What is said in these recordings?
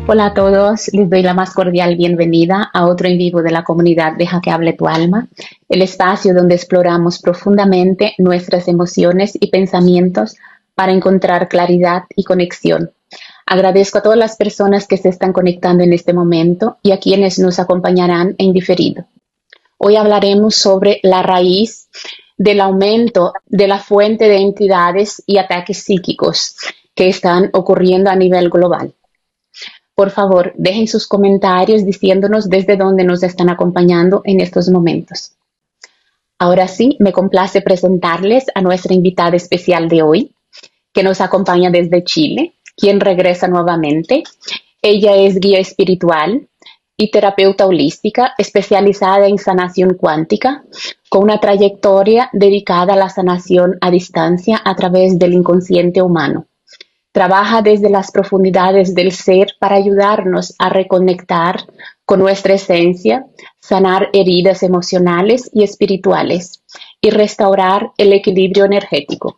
Hola a todos, les doy la más cordial bienvenida a otro en vivo de la comunidad Deja que hable tu alma, el espacio donde exploramos profundamente nuestras emociones y pensamientos para encontrar claridad y conexión. Agradezco a todas las personas que se están conectando en este momento y a quienes nos acompañarán en diferido. Hoy hablaremos sobre la raíz del aumento de la fuente de entidades y ataques psíquicos que están ocurriendo a nivel global. Por favor, dejen sus comentarios diciéndonos desde dónde nos están acompañando en estos momentos. Ahora sí, me complace presentarles a nuestra invitada especial de hoy, que nos acompaña desde Chile, quien regresa nuevamente. Ella es guía espiritual y terapeuta holística especializada en sanación cuántica, con una trayectoria dedicada a la sanación a distancia a través del inconsciente humano. Trabaja desde las profundidades del ser para ayudarnos a reconectar con nuestra esencia, sanar heridas emocionales y espirituales y restaurar el equilibrio energético.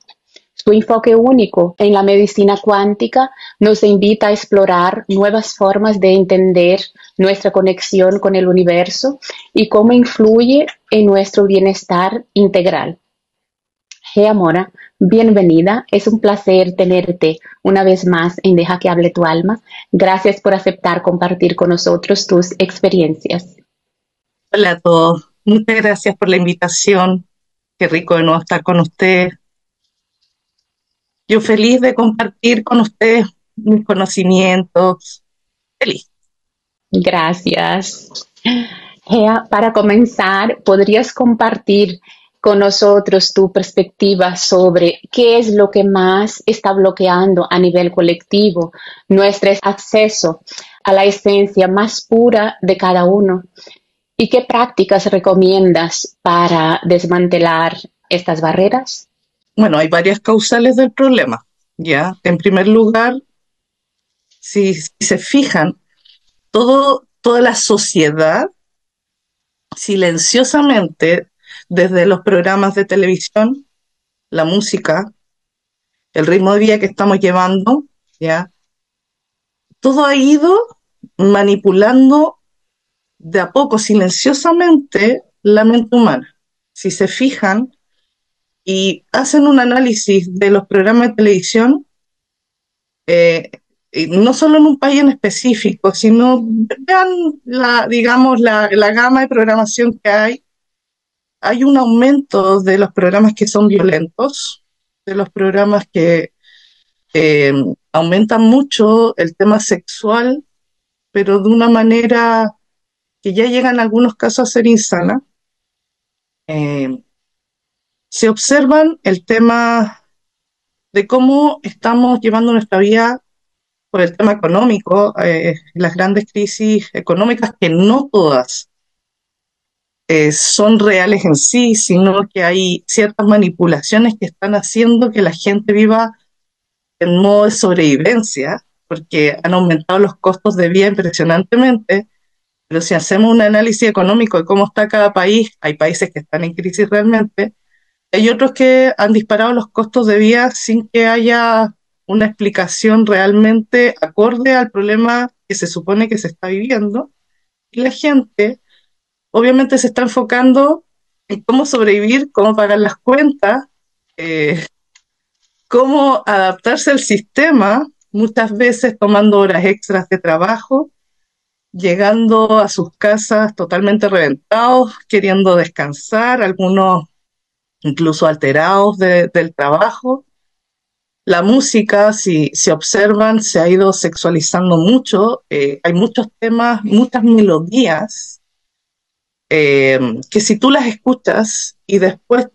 Su enfoque único en la medicina cuántica nos invita a explorar nuevas formas de entender nuestra conexión con el universo y cómo influye en nuestro bienestar integral. Gea Mora, bienvenida. Es un placer tenerte una vez más en Deja que hable tu alma. Gracias por aceptar compartir con nosotros tus experiencias. Hola a todos, muchas gracias por la invitación. Qué rico de nuevo estar con ustedes. Yo feliz de compartir con ustedes mis conocimientos. Feliz. Gracias. Gea, para comenzar, ¿podrías compartir con nosotros tu perspectiva sobre qué es lo que más está bloqueando a nivel colectivo nuestro acceso a la esencia más pura de cada uno? ¿Y qué prácticas recomiendas para desmantelar estas barreras? Bueno, hay varias causales del problema, ¿ya? En primer lugar, si se fijan, toda la sociedad silenciosamente, desde los programas de televisión, la música, el ritmo de vida que estamos llevando, ¿ya? Todo ha ido manipulando de a poco, silenciosamente, la mente humana. Si se fijan y hacen un análisis de los programas de televisión, y no solo en un país en específico, sino vean digamos, la gama de programación que hay un aumento de los programas que son violentos, de los programas que eh, aumentan mucho el tema sexual, pero de una manera que ya llega en algunos casos a ser insana. Eh, Se observan el tema de cómo estamos llevando nuestra vida por el tema económico, las grandes crisis económicas, que no todas son reales en sí, sino que hay ciertas manipulaciones que están haciendo que la gente viva en modo de sobrevivencia, porque han aumentado los costos de vida impresionantemente. Pero si hacemos un análisis económico de cómo está cada país, hay países que están en crisis realmente. Hay otros que han disparado los costos de vida sin que haya una explicación realmente acorde al problema que se supone que se está viviendo. Y la gente obviamente se está enfocando en cómo sobrevivir, cómo pagar las cuentas, eh, cómo adaptarse al sistema, muchas veces tomando horas extras de trabajo, llegando a sus casas totalmente reventados, queriendo descansar, algunos incluso alterados del trabajo. La música, si observan, se ha ido sexualizando mucho. Hay muchos temas, muchas melodías, que si tú las escuchas y después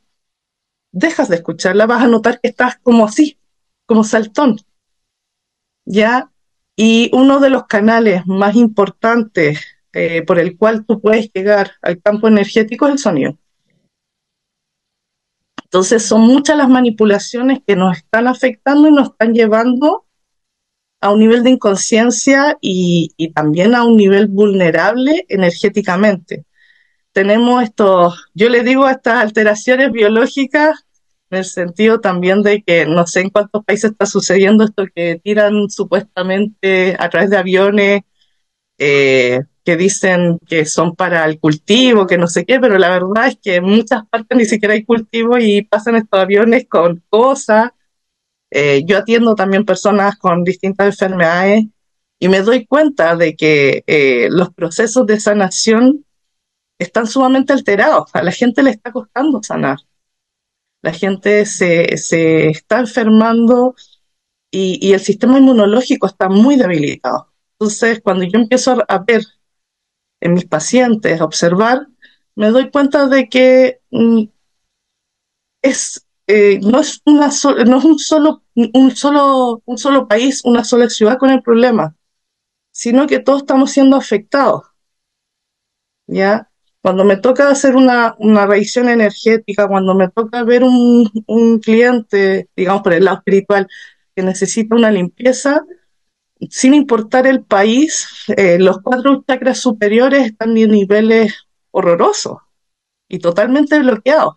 dejas de escucharlas, vas a notar que estás como así, como saltón, ¿ya? Y uno de los canales más importantes por el cual tú puedes llegar al campo energético es el sonido. Entonces son muchas las manipulaciones que nos están afectando y nos están llevando a un nivel de inconsciencia y también a un nivel vulnerable energéticamente. Tenemos estos, yo le digo, estas alteraciones biológicas en el sentido también de que no sé en cuántos países está sucediendo esto que tiran supuestamente a través de aviones que dicen que son para el cultivo, que no sé qué, pero la verdad es que en muchas partes ni siquiera hay cultivo y pasan estos aviones con cosas. Yo atiendo también personas con distintas enfermedades y me doy cuenta de que los procesos de sanación están sumamente alterados. A la gente le está costando sanar. La gente se está enfermando y el sistema inmunológico está muy debilitado. Entonces, cuando yo empiezo a ver en mis pacientes, a observar, me doy cuenta de que no es no es un solo país, una sola ciudad con el problema, sino que todos estamos siendo afectados, ¿ya? Cuando me toca hacer una revisión energética, cuando me toca ver un cliente, digamos por el lado espiritual, que necesita una limpieza, sin importar el país, los 4 chakras superiores están en niveles horrorosos y totalmente bloqueados.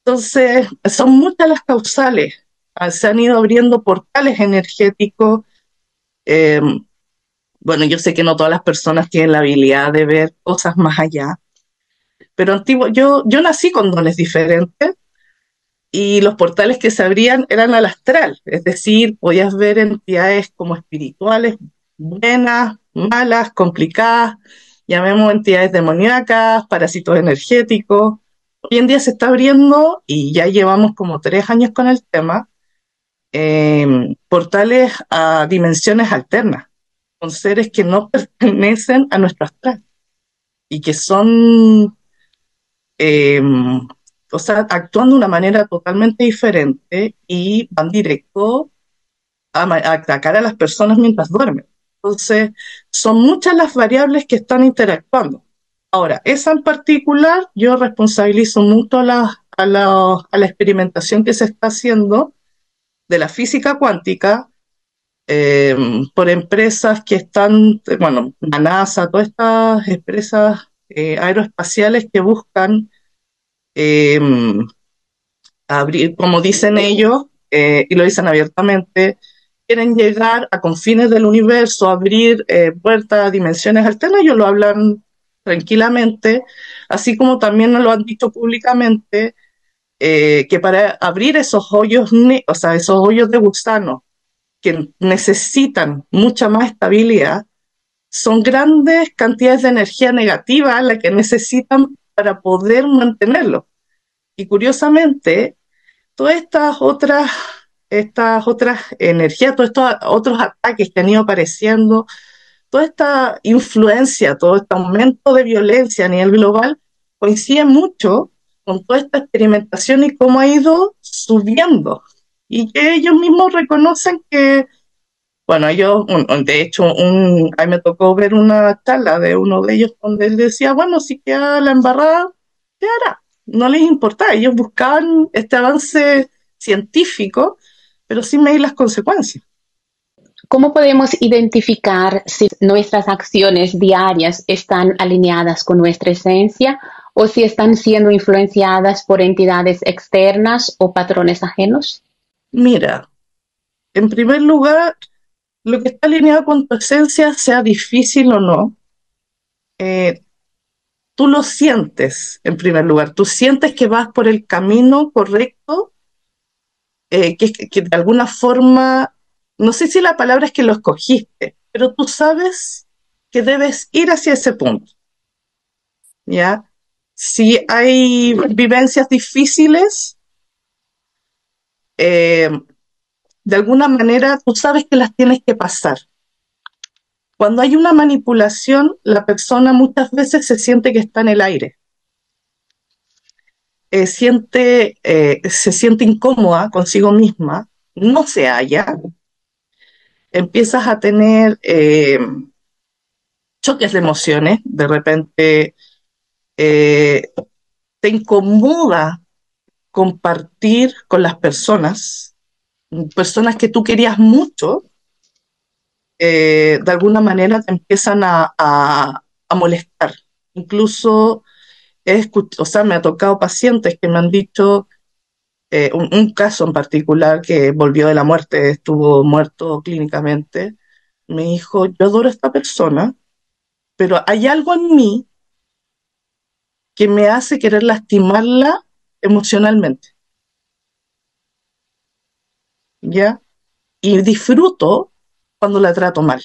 Entonces, son muchas las causales. Se han ido abriendo portales energéticos. Eh, bueno, yo sé que no todas las personas tienen la habilidad de ver cosas más allá, pero antiguo, yo nací con dones diferentes y los portales que se abrían eran al astral, es decir, podías ver entidades como espirituales, buenas, malas, complicadas, llamemos entidades demoníacas, parásitos energéticos. Hoy en día se está abriendo, y ya llevamos como 3 años con el tema, portales a dimensiones alternas, con seres que no pertenecen a nuestro astral y que son, eh, o sea, actúan de una manera totalmente diferente y van directo a atacar a las personas mientras duermen. Entonces, son muchas las variables que están interactuando. Ahora, esa en particular, yo responsabilizo mucho a la experimentación que se está haciendo de la física cuántica eh, por empresas que están, bueno, la NASA, todas estas empresas aeroespaciales que buscan eh, abrir, como dicen ellos, y lo dicen abiertamente, quieren llegar a confines del universo, abrir puertas a dimensiones alternas, ellos lo hablan tranquilamente, así como también nos lo han dicho públicamente, que para abrir esos hoyos, o sea, esos hoyos de gusano que necesitan mucha más estabilidad, son grandes cantidades de energía negativa las que necesitan para poder mantenerlo. Y curiosamente, todas estas otras energías, todos estos otros ataques que han ido apareciendo, toda esta influencia, todo este aumento de violencia a nivel global, coincide mucho con toda esta experimentación y cómo ha ido subiendo. Y que ellos mismos reconocen que, bueno, ellos, de hecho, a mí me tocó ver una charla de uno de ellos donde él decía, bueno, si queda la embarrada, ¿qué hará? No les importaba, ellos buscaban este avance científico, pero sin medir las consecuencias. ¿Cómo podemos identificar si nuestras acciones diarias están alineadas con nuestra esencia o si están siendo influenciadas por entidades externas o patrones ajenos? Mira, en primer lugar, lo que está alineado con tu esencia, sea difícil o no, eh, tú lo sientes en primer lugar, tú sientes que vas por el camino correcto, que de alguna forma, no sé si la palabra es que lo escogiste, pero tú sabes que debes ir hacia ese punto, ¿ya? Si hay vivencias difíciles, eh, de alguna manera tú sabes que las tienes que pasar. Cuando hay una manipulación, la persona muchas veces se siente que está en el aire. Se siente incómoda consigo misma, no se halla, empiezas a tener choques de emociones, de repente eh, te incomoda compartir con las personas que tú querías mucho, de alguna manera te empiezan a molestar. Incluso o sea, me ha tocado pacientes que me han dicho, un caso en particular que volvió de la muerte, estuvo muerto clínicamente, me dijo, yo adoro a esta persona, pero hay algo en mí que me hace querer lastimarla emocionalmente, ¿ya? Y disfruto cuando la trato mal.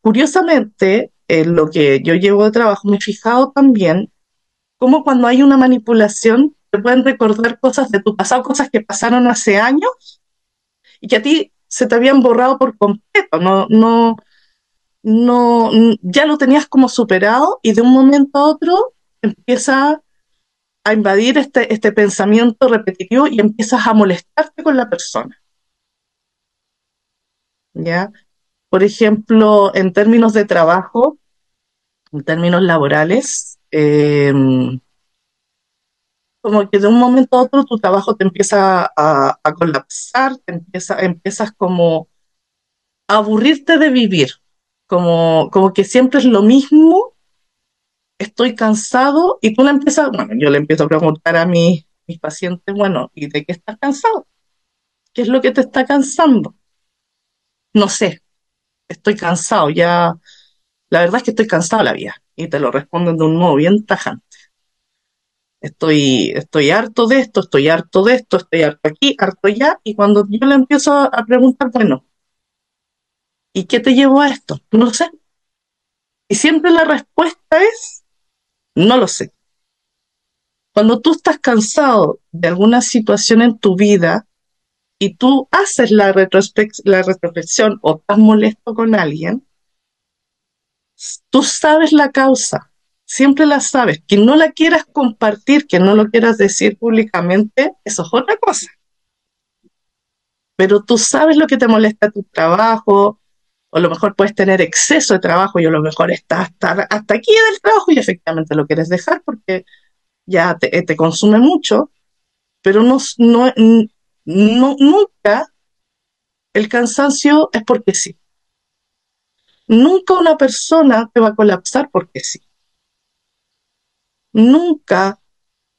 Curiosamente, en lo que yo llevo de trabajo, me he fijado también cómo cuando hay una manipulación te pueden recordar cosas de tu pasado, cosas que pasaron hace años y que a ti se te habían borrado por completo, ya lo tenías como superado y de un momento a otro empieza a invadir este pensamiento repetitivo y empiezas a molestarte con la persona, ¿ya? Por ejemplo, en términos de trabajo, en términos laborales, como que de un momento a otro tu trabajo te empieza a colapsar, empiezas como a aburrirte de vivir, como que siempre es lo mismo, estoy cansado y tú le empiezas, bueno, yo le empiezo a preguntar a mis pacientes, bueno, ¿y de qué estás cansado? ¿Qué es lo que te está cansando? No sé, estoy cansado, ya, la verdad es que estoy cansado de la vida y te lo responden de un modo bien tajante. Estoy harto de esto, estoy harto de esto, estoy harto aquí, harto allá, y cuando yo le empiezo a preguntar, bueno, ¿y qué te llevó a esto? No lo sé. Y siempre la respuesta es, no lo sé. Cuando tú estás cansado de alguna situación en tu vida y tú haces la retroflexión o estás molesto con alguien, tú sabes la causa, siempre la sabes. Que no la quieras compartir, que no lo quieras decir públicamente, eso es otra cosa. Pero tú sabes lo que te molesta a tu trabajo, o a lo mejor puedes tener exceso de trabajo y a lo mejor estás hasta aquí del trabajo y efectivamente lo quieres dejar porque ya te consume mucho, pero nunca el cansancio es porque sí. Nunca una persona te va a colapsar porque sí. Nunca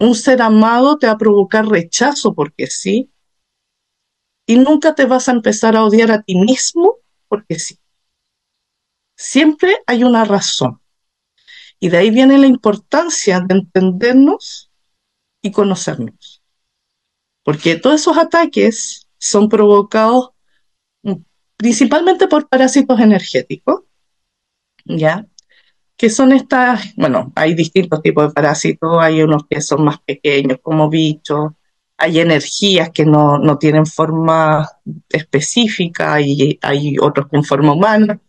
un ser amado te va a provocar rechazo porque sí. Y nunca te vas a empezar a odiar a ti mismo porque sí. Siempre hay una razón. Y de ahí viene la importancia de entendernos y conocernos. Porque todos esos ataques son provocados mm, principalmente por parásitos energéticos, ¿ya? Que son estas, bueno, hay distintos tipos de parásitos, hay unos que son más pequeños como bichos, hay energías que no tienen forma específica y hay otros con forma humana.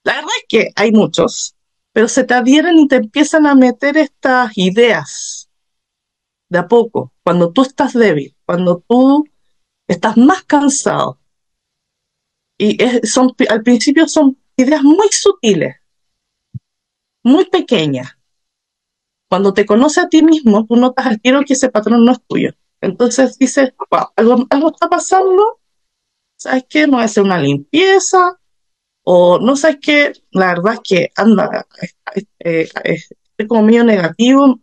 La verdad es que hay muchos, pero se te adhieren y te empiezan a meter estas ideas de a poco, cuando tú estás débil, cuando tú estás más cansado. Y al principio son ideas muy sutiles, muy pequeñas. Cuando te conoces a ti mismo, tú notas al tiro que ese patrón no es tuyo. Entonces dices, wow, algo está pasando, ¿sabes qué? No voy a hacer una limpieza, o no sabes qué, la verdad es que anda, estoy como medio negativo,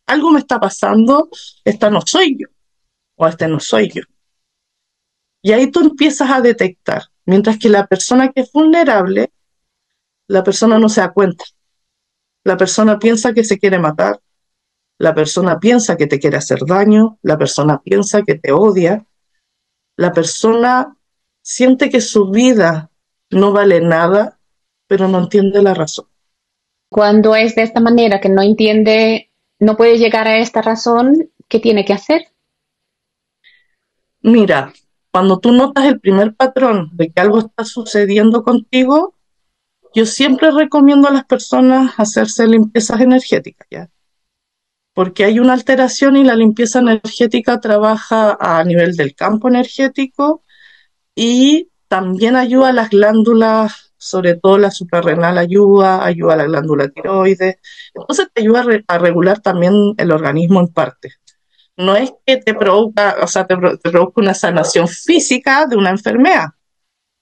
algo me está pasando, esta no soy yo, o este no soy yo. Y ahí tú empiezas a detectar, mientras que la persona que es vulnerable, la persona no se da cuenta. La persona piensa que se quiere matar, la persona piensa que te quiere hacer daño, la persona piensa que te odia, la persona siente que su vida no vale nada, pero no entiende la razón. Cuando es de esta manera que no entiende, no puede llegar a esta razón, ¿qué tiene que hacer? Mira, cuando tú notas el primer patrón de que algo está sucediendo contigo, yo siempre recomiendo a las personas hacerse limpiezas energéticas, ¿ya? Porque hay una alteración y la limpieza energética trabaja a nivel del campo energético y también ayuda a las glándulas, sobre todo la suprarrenal ayuda a la glándula tiroides, entonces te ayuda a regular también el organismo en parte. No es que te provoca, o sea, te provoca una sanación física de una enfermedad,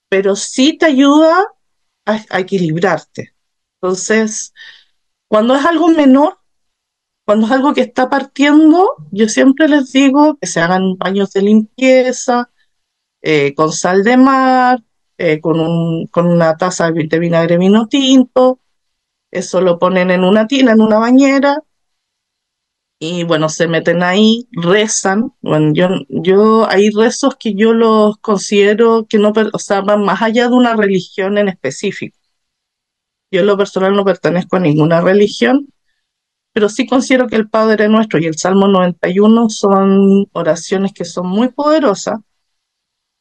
pero sí te ayuda a equilibrarte. Entonces, cuando es algo menor, Cuando es algo que está partiendo, yo siempre les digo que se hagan baños de limpieza, con sal de mar, con una taza de vinagre vino tinto. Eso lo ponen en una tina, en una bañera, y bueno, se meten ahí, rezan. Bueno, yo hay rezos que yo los considero que no, o sea, van más allá de una religión en específico. Yo en lo personal no pertenezco a ninguna religión, pero sí considero que el Padre Nuestro y el Salmo 91 son oraciones que son muy poderosas.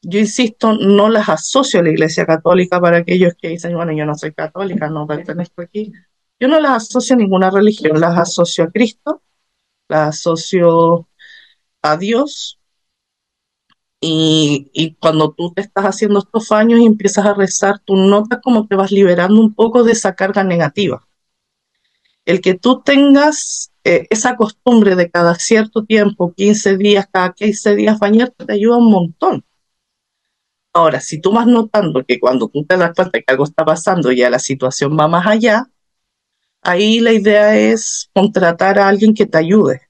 Yo insisto, no las asocio a la Iglesia Católica para aquellos que dicen, bueno, yo no soy católica, no pertenezco aquí. Yo no las asocio a ninguna religión, las asocio a Cristo, las asocio a Dios. Y cuando tú te estás haciendo estos baños y empiezas a rezar, tú notas como te vas liberando un poco de esa carga negativa. El que tú tengas esa costumbre de cada cierto tiempo, 15 días, cada 15 días bañarte, te ayuda un montón. Ahora, si tú vas notando que cuando tú te das cuenta que algo está pasando, ya la situación va más allá, ahí la idea es contratar a alguien que te ayude,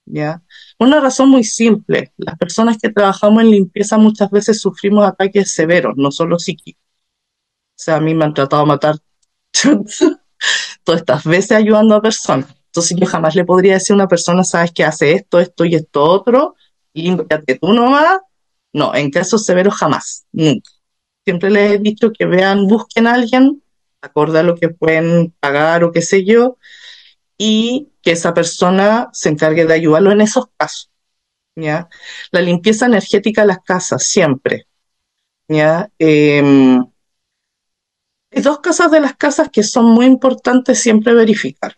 ¿ya? Una razón muy simple, las personas que trabajamos en limpieza muchas veces sufrimos ataques severos, no solo psíquicos. O sea, a mí me han tratado de matar todas estas veces ayudando a personas. Entonces yo jamás le podría decir a una persona, sabes que hace esto, esto y esto otro, límpiate tú nomás. No, en casos severos jamás, nunca. Siempre les he dicho que vean, busquen a alguien, acorde a lo que pueden pagar o qué sé yo, y que esa persona se encargue de ayudarlo en esos casos, ¿ya? La limpieza energética de las casas, siempre, ¿ya? Hay dos cosas de las casas que son muy importantes siempre verificar.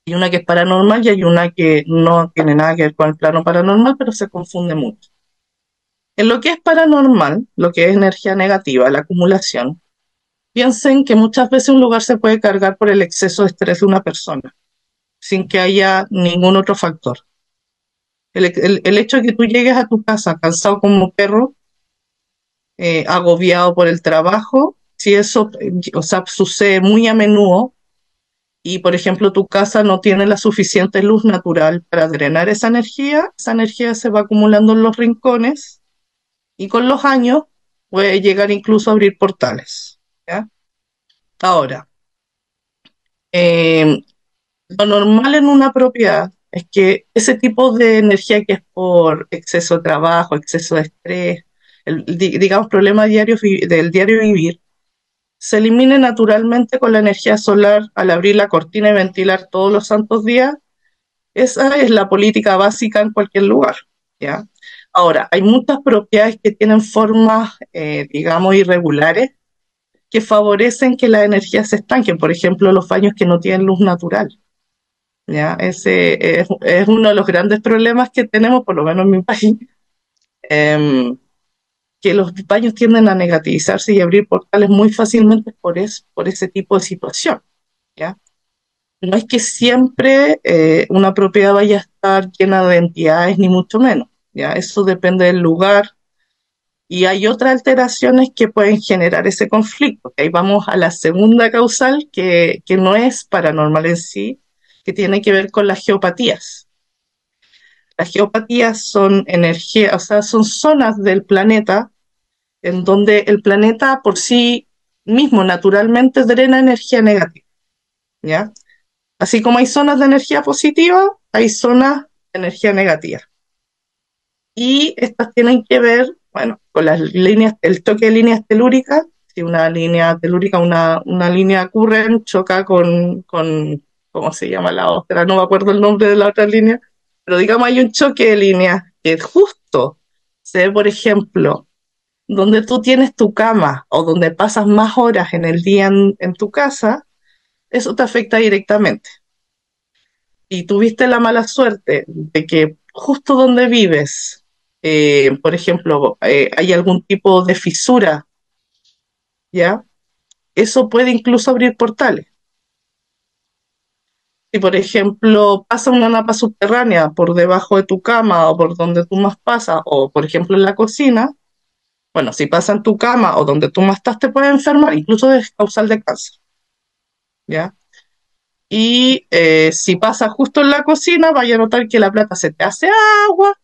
Hay una que es paranormal y hay una que no tiene nada que ver con el plano paranormal, pero se confunde mucho. En lo que es paranormal, lo que es energía negativa, la acumulación, piensen que muchas veces un lugar se puede cargar por el exceso de estrés de una persona, sin que haya ningún otro factor. El hecho de que tú llegues a tu casa cansado como un perro, agobiado por el trabajo, si eso, o sea, sucede muy a menudo, y por ejemplo tu casa no tiene la suficiente luz natural para drenar esa energía se va acumulando en los rincones y con los años puede llegar incluso a abrir portales, ¿ya? Ahora, eh, lo normal en una propiedad es que ese tipo de energía que es por exceso de trabajo, exceso de estrés, digamos problema diario, del diario vivir, se elimine naturalmente con la energía solar al abrir la cortina y ventilar todos los santos días. Esa es la política básica en cualquier lugar, ¿ya? Ahora, hay muchas propiedades que tienen formas, digamos, irregulares que favorecen que las energías se estanquen. Por ejemplo, los baños que no tienen luz natural, ¿ya? Ese es uno de los grandes problemas que tenemos, por lo menos en mi país, que los baños tienden a negativizarse y abrir portales muy fácilmente por ese tipo de situación, ¿ya? No es que siempre una propiedad vaya a estar llena de entidades, ni mucho menos, ¿ya? Eso depende del lugar. Y hay otras alteraciones que pueden generar ese conflicto. Ahí vamos a la segunda causal, que no es paranormal en sí, que tiene que ver con las geopatías. Las geopatías son energía, o sea, son zonas del planeta en donde el planeta por sí mismo naturalmente drena energía negativa, ¿ya? Así como hay zonas de energía positiva, hay zonas de energía negativa. Y estas tienen que ver, bueno, con las líneas, el choque de líneas telúricas. Si una línea telúrica, una línea current choca ¿cómo se llama la otra? No me acuerdo el nombre de la otra línea, pero digamos hay un choque de líneas que justo se ve, por ejemplo, donde tú tienes tu cama o donde pasas más horas en el día en tu casa, eso te afecta directamente. Y tuviste la mala suerte de que justo donde vives, por ejemplo, hay algún tipo de fisura, ¿ya? Eso puede incluso abrir portales. Si, por ejemplo, pasa una napa subterránea por debajo de tu cama o por donde tú más pasas, o por ejemplo en la cocina, bueno, si pasa en tu cama o donde tú más estás, te puede enfermar, incluso es causal de cáncer, ¿ya? Y si pasa justo en la cocina, vaya a notar que la plata se te hace agua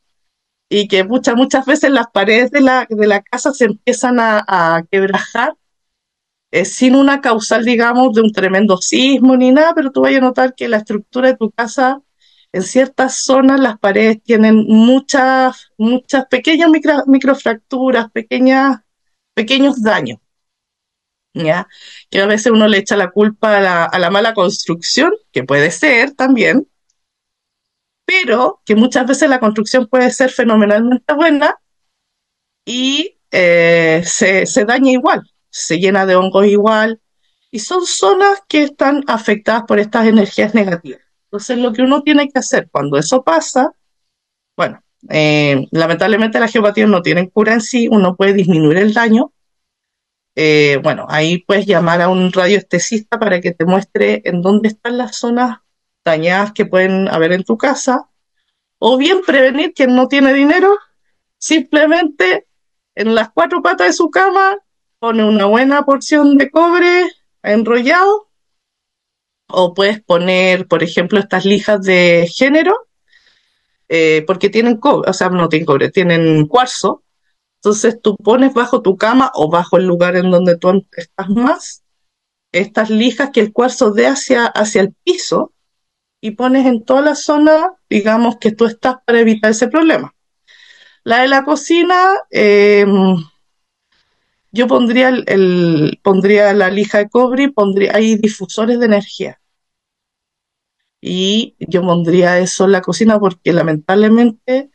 y que muchas veces las paredes de la casa se empiezan a quebrajar sin una causal, digamos, de un tremendo sismo ni nada, pero tú vayas a notar que la estructura de tu casa, en ciertas zonas, las paredes tienen muchas pequeñas microfracturas, pequeños daños, ¿ya? Que a veces uno le echa la culpa a la mala construcción, que puede ser también, pero que muchas veces la construcción puede ser fenomenalmente buena y se daña igual, se llena de hongos igual, y son zonas que están afectadas por estas energías negativas. Entonces, lo que uno tiene que hacer cuando eso pasa, bueno, lamentablemente las geopatías no tienen cura en sí, uno puede disminuir el daño. Bueno, ahí puedes llamar a un radioestesista para que te muestre en dónde están las zonas dañadas que pueden haber en tu casa, o bien prevenir quien no tiene dinero, simplemente en las cuatro patas de su cama pone una buena porción de cobre enrollado, o puedes poner, por ejemplo, estas lijas de género, porque tienen cobre, o sea, no tienen cobre, tienen cuarzo. Entonces tú pones bajo tu cama o bajo el lugar en donde tú estás más, estas lijas que el cuarzo dé hacia el piso, y pones en toda la zona, digamos, que tú estás para evitar ese problema. La de la cocina, yo pondría pondría la lija de cobre y hay difusores de energía. Y yo pondría eso en la cocina porque lamentablemente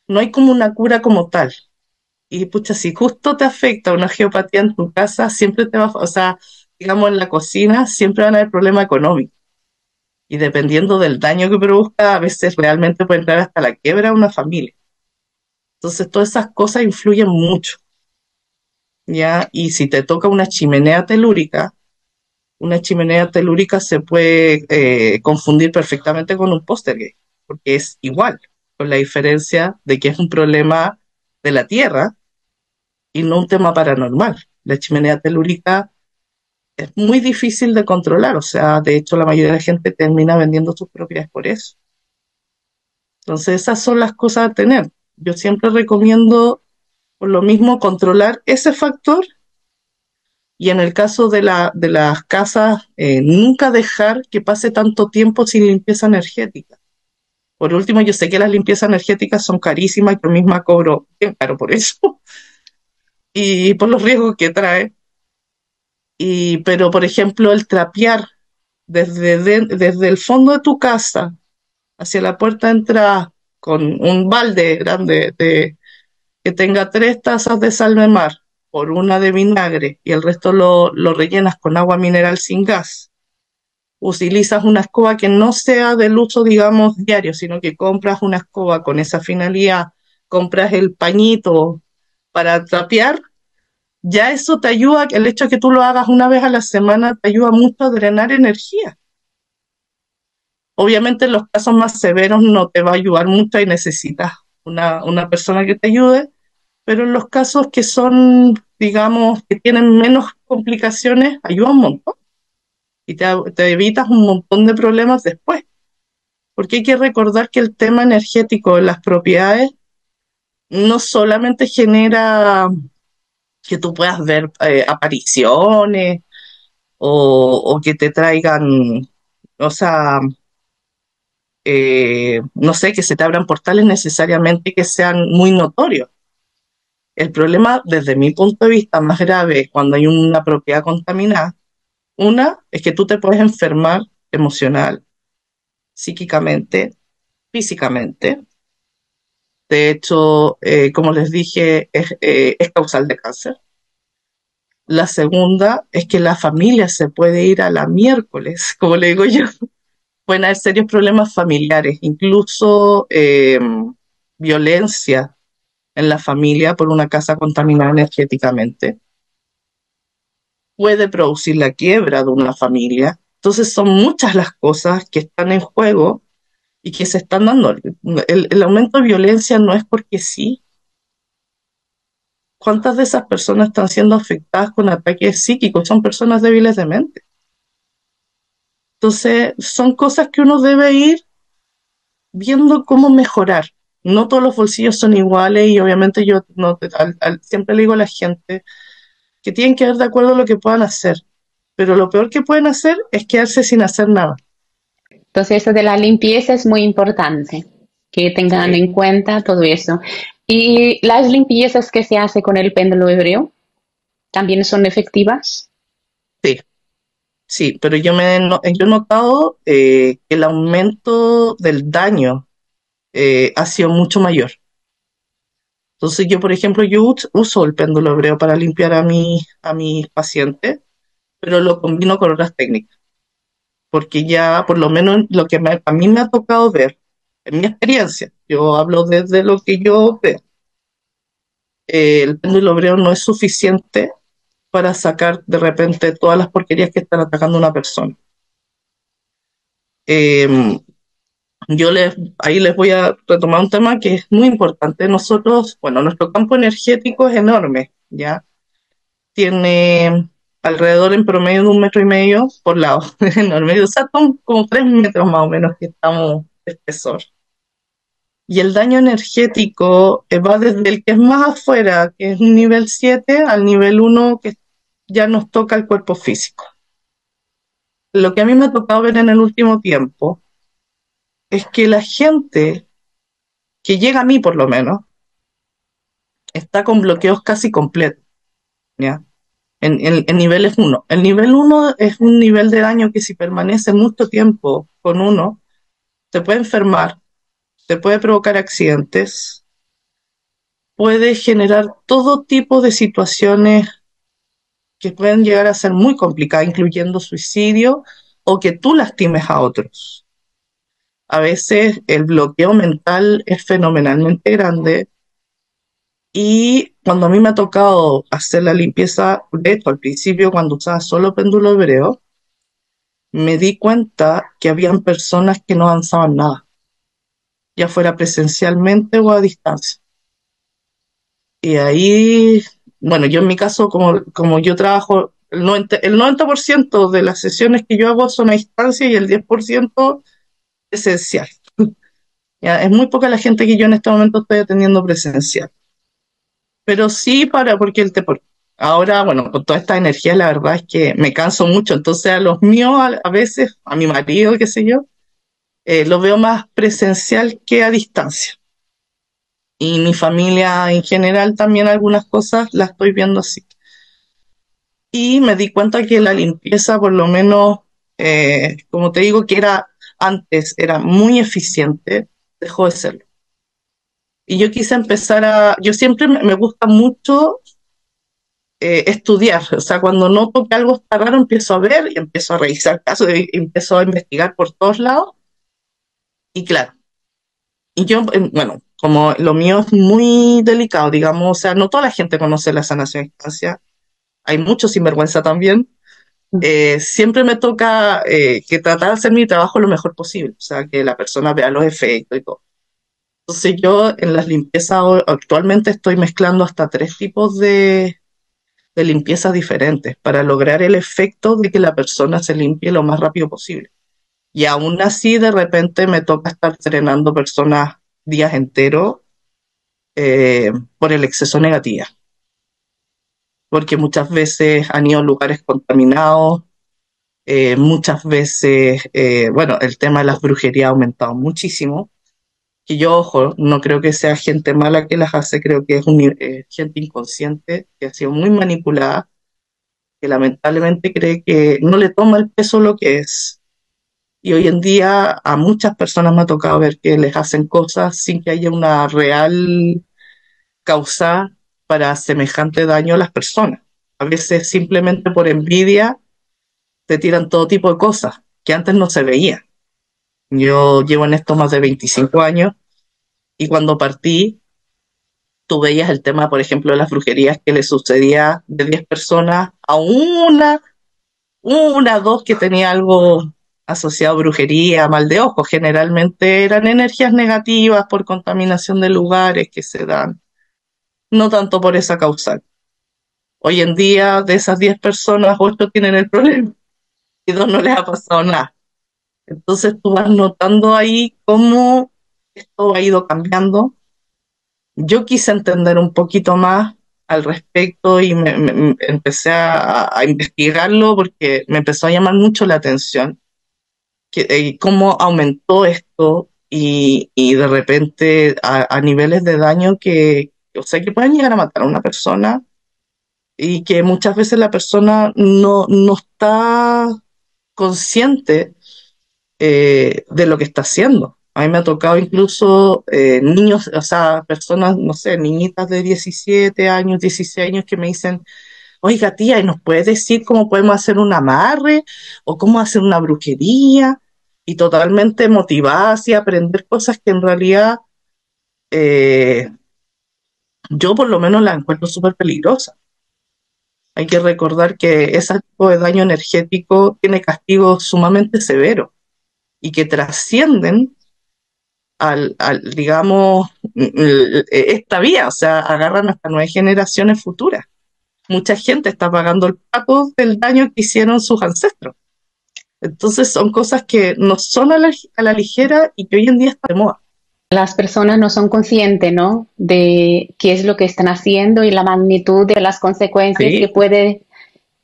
no hay como una cura como tal. Y pucha, si justo te afecta una geopatía en tu casa, siempre te va, o sea, digamos en la cocina, siempre van a haber problemas económicos. Y dependiendo del daño que produzca, a veces realmente puede entrar hasta la quiebra de una familia. Entonces, todas esas cosas influyen mucho, ¿ya? Y si te toca una chimenea telúrica se puede confundir perfectamente con un poltergeist, porque es igual, con la diferencia de que es un problema de la Tierra y no un tema paranormal. La chimenea telúrica es muy difícil de controlar, o sea, de hecho la mayoría de la gente termina vendiendo sus propiedades por eso. Entonces, esas son las cosas a tener. Yo siempre recomiendo, por lo mismo, controlar ese factor, y en el caso de las casas, nunca dejar que pase tanto tiempo sin limpieza energética. Por último, yo sé que las limpiezas energéticas son carísimas, yo misma cobro bien caro por eso y por los riesgos que trae. Pero, por ejemplo, el trapear desde el fondo de tu casa hacia la puerta de entrada con un balde grande que tenga 3 tazas de sal de mar por una de vinagre y el resto lo rellenas con agua mineral sin gas. Utilizas una escoba que no sea del uso, digamos, diario, sino que compras una escoba con esa finalidad, compras el pañito para trapear, ya eso te ayuda, el hecho de que tú lo hagas una vez a la semana te ayuda mucho a drenar energía. Obviamente en los casos más severos no te va a ayudar mucho y necesitas una persona que te ayude, pero en los casos que son, digamos, que tienen menos complicaciones, ayuda un montón y te evitas un montón de problemas después. Porque hay que recordar que el tema energético en las propiedades no solamente genera que tú puedas ver apariciones o que te traigan, o sea, no sé, que se te abran portales necesariamente que sean muy notorios. El problema, desde mi punto de vista, más grave cuando hay una propiedad contaminada, una es que tú te puedes enfermar emocional, psíquicamente, físicamente. De hecho, como les dije, es causal de cáncer. La segunda es que la familia se puede ir a la miércoles, como le digo yo. Pueden haber serios problemas familiares, incluso violencia en la familia por una casa contaminada energéticamente. Puede producir la quiebra de una familia. Entonces son muchas las cosas que están en juego y que se están dando. El aumento de violencia no es porque sí. ¿Cuántas de esas personas están siendo afectadas con ataques psíquicos? Son personas débiles de mente. Entonces, son cosas que uno debe ir viendo cómo mejorar. No todos los bolsillos son iguales y obviamente yo no, siempre le digo a la gente que tienen que ver de acuerdo a lo que puedan hacer, pero lo peor que pueden hacer es quedarse sin hacer nada. Entonces, eso de la limpieza es muy importante, que tengan Sí, en cuenta todo eso. ¿Y las limpiezas que se hace con el péndulo hebreo también son efectivas? sí, sí, pero yo he notado que el aumento del daño ha sido mucho mayor. Entonces yo, por ejemplo, uso el péndulo hebreo para limpiar a mis pacientes, pero lo combino con otras técnicas, porque ya por lo menos lo que a mí me ha tocado ver, en mi experiencia, yo hablo desde lo que yo veo, el péndulo hebreo no es suficiente para sacar de repente todas las porquerías que están atacando a una persona. Eh, ahí les voy a retomar un tema que es muy importante. Nosotros, bueno, nuestro campo energético es enorme, ¿ya? Tiene alrededor en promedio de 1,5 metros por lado, es enorme. O sea, son como 3 metros más o menos que estamos de espesor. Y el daño energético va desde el que es más afuera, que es nivel 7, al nivel 1, que ya nos toca el cuerpo físico. Lo que a mí me ha tocado ver en el último tiempo es que la gente que llega a mí, por lo menos, está con bloqueos casi completos, ¿ya? En niveles 1. El nivel 1 es un nivel de daño que si permanece mucho tiempo con uno, te puede enfermar, te puede provocar accidentes, puede generar todo tipo de situaciones que pueden llegar a ser muy complicadas, incluyendo suicidio o que tú lastimes a otros. A veces el bloqueo mental es fenomenalmente grande y cuando a mí me ha tocado hacer la limpieza, de hecho al principio cuando usaba solo péndulo hebreo, me di cuenta que habían personas que no avanzaban nada, ya fuera presencialmente o a distancia. Y ahí, bueno, yo en mi caso, como yo trabajo, el 90% de las sesiones que yo hago son a distancia y el 10% presencial. Ya, es muy poca la gente que yo en este momento estoy atendiendo presencial. Pero sí porque ahora, bueno, con toda esta energía, la verdad es que me canso mucho. Entonces a los míos, a veces, a mi marido, qué sé yo, lo veo más presencial que a distancia. Y mi familia en general también algunas cosas las estoy viendo así. Y me di cuenta que la limpieza, por lo menos, como te digo, que antes era muy eficiente, dejó de serlo. Y yo quise yo siempre me gusta mucho estudiar, o sea, cuando noto que algo está raro, empiezo a ver y empiezo a revisar casos y empiezo a investigar por todos lados. Y claro, y yo, bueno, como lo mío es muy delicado, digamos, o sea, no toda la gente conoce la sanación a distancia, hay mucho sinvergüenza también. Siempre me toca que tratar de hacer mi trabajo lo mejor posible, o sea, que la persona vea los efectos y todo. Entonces yo en las limpiezas actualmente estoy mezclando hasta 3 tipos de limpiezas diferentes para lograr el efecto de que la persona se limpie lo más rápido posible. Y aún así de repente me toca estar drenando personas días enteros por el exceso de negatividad, porque muchas veces han ido a lugares contaminados. Muchas veces, bueno, el tema de las brujerías ha aumentado muchísimo. Que yo, ojo, no creo que sea gente mala que las hace, creo que es gente inconsciente que ha sido muy manipulada, que lamentablemente cree que no le toma el peso lo que es. Y hoy en día a muchas personas me ha tocado ver que les hacen cosas sin que haya una real causa para semejante daño a las personas. A veces simplemente por envidia te tiran todo tipo de cosas que antes no se veía. Yo llevo en esto más de 25 años y cuando partí, tú veías el tema, por ejemplo, de las brujerías que le sucedía de 10 personas a dos que tenía algo asociado a brujería, mal de ojo. Generalmente eran energías negativas por contaminación de lugares que se dan, no tanto por esa causal. Hoy en día, de esas 10 personas, 8 tienen el problema y 2 no les ha pasado nada. Entonces tú vas notando ahí cómo esto ha ido cambiando. Yo quise entender un poquito más al respecto y empecé a investigarlo porque me empezó a llamar mucho la atención cómo aumentó esto y de repente a niveles de daño o sea, que pueden llegar a matar a una persona y que muchas veces la persona no está consciente de lo que está haciendo. A mí me ha tocado incluso niños, o sea, personas, no sé, niñitas de 17 años, 16 años que me dicen, oiga tía, ¿y nos puedes decir cómo podemos hacer un amarre o cómo hacer una brujería? Y totalmente motivadas y aprender cosas que en realidad eh, yo por lo menos las encuentro súper peligrosas. Hay que recordar que ese tipo de daño energético tiene castigos sumamente severos y que trascienden digamos, esta vía, o sea, agarran hasta 9 generaciones futuras. Mucha gente está pagando el pato del daño que hicieron sus ancestros. Entonces son cosas que no son a la ligera y que hoy en día están de moda. Las personas no son conscientes, ¿no? De qué es lo que están haciendo y la magnitud de las consecuencias que Sí, puede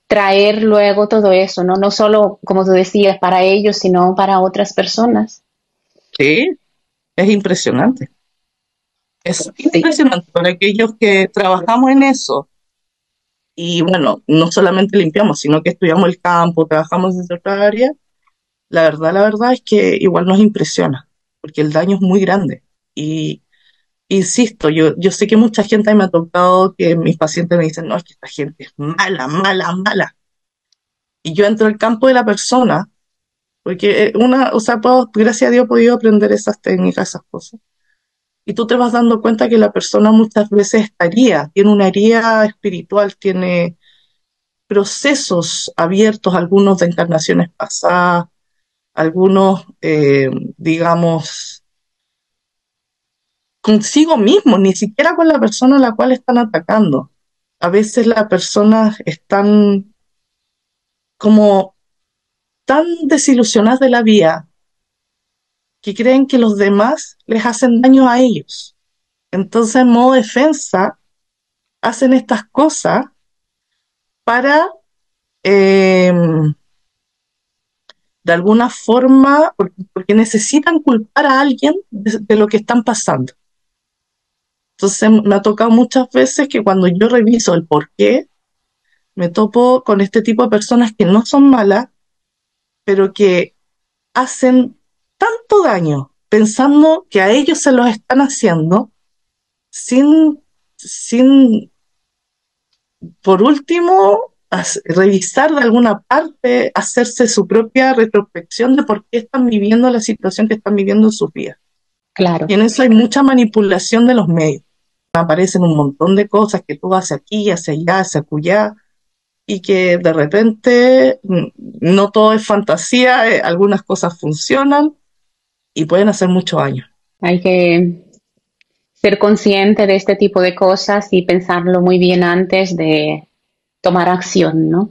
traer luego todo eso, ¿no? No solo, como tú decías, para ellos, sino para otras personas. sí, es impresionante. Es Sí, impresionante para aquellos que trabajamos en eso. Y bueno, no solamente limpiamos, sino que estudiamos el campo, trabajamos desde otra área. La verdad es que igual nos impresiona, porque el daño es muy grande. Y insisto, yo sé que mucha gente me ha tocado que mis pacientes me dicen, no, es que esta gente es mala, mala, mala. Y yo entro al campo de la persona, porque o sea, gracias a Dios he podido aprender esas técnicas, esas cosas. Y tú te vas dando cuenta que la persona muchas veces tiene una herida espiritual, tiene procesos abiertos, algunos de encarnaciones pasadas, algunos, digamos, consigo mismo, ni siquiera con la persona a la cual están atacando. A veces las personas están como tan desilusionadas de la vida que creen que los demás les hacen daño a ellos. Entonces, en modo defensa, hacen estas cosas para, eh, de alguna forma, porque necesitan culpar a alguien de lo que están pasando. Entonces, me ha tocado muchas veces que cuando yo reviso el por qué, me topo con este tipo de personas que no son malas, pero que hacen tanto daño pensando que a ellos se los están haciendo sin por último, revisar de alguna parte, hacerse su propia retrospección de por qué están viviendo la situación que están viviendo en sus vidas. claro. Y en eso hay mucha manipulación de los medios. Aparecen un montón de cosas que tú haces aquí, hacia allá, hacia acullá, y que de repente no todo es fantasía, algunas cosas funcionan y pueden hacer mucho daño. Hay que ser consciente de este tipo de cosas y pensarlo muy bien antes de tomar acción, ¿no?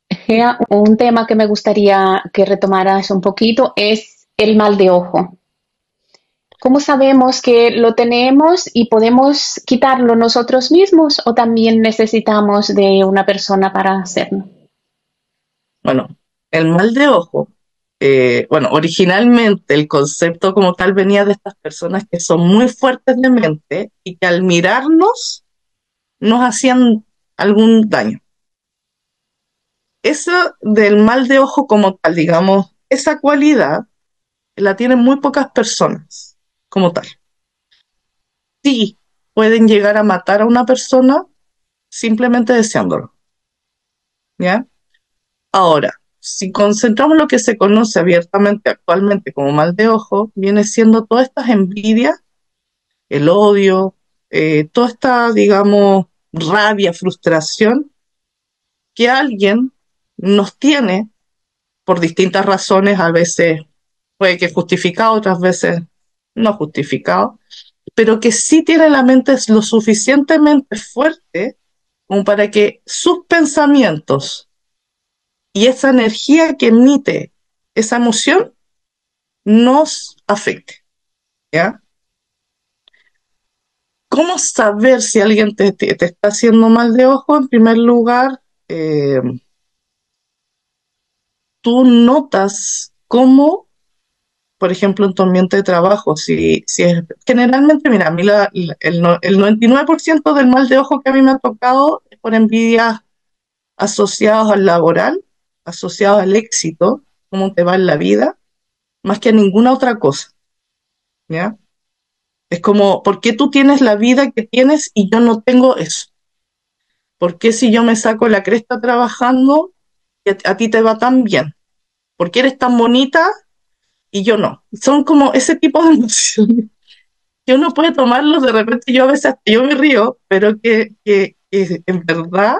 Gea, un tema que me gustaría que retomaras un poquito es el mal de ojo. ¿Cómo sabemos que lo tenemos y podemos quitarlo nosotros mismos o también necesitamos de una persona para hacerlo? Bueno, el mal de ojo, bueno, originalmente el concepto como tal venía de estas personas que son muy fuertes de mente y que al mirarnos nos hacían algún daño. Eso del mal de ojo como tal, digamos, esa cualidad la tienen muy pocas personas como tal. Sí, pueden llegar a matar a una persona simplemente deseándolo, ¿ya? Ahora, si concentramos lo que se conoce abiertamente actualmente como mal de ojo, viene siendo todas estas envidias, el odio, toda esta, digamos, rabia, frustración que alguien nos tiene por distintas razones, a veces puede que justificado, otras veces no justificado, pero que sí tiene la mente lo suficientemente fuerte como para que sus pensamientos y esa energía que emite esa emoción nos afecte, ¿ya? ¿Cómo saber si alguien te está haciendo mal de ojo? En primer lugar, tú notas cómo, por ejemplo, en tu ambiente de trabajo, si es, generalmente, mira, a mí el 99% del mal de ojo que a mí me ha tocado es por envidias asociados al laboral, asociados al éxito, cómo te va en la vida, más que a ninguna otra cosa, ¿ya? Es como, ¿por qué tú tienes la vida que tienes y yo no tengo eso? ¿Por qué si yo me saco la cresta trabajando y a ti te va tan bien? ¿Por qué eres tan bonita y yo no? Son como ese tipo de emociones que uno puede tomarlos de repente, yo a veces hasta yo me río, pero que en verdad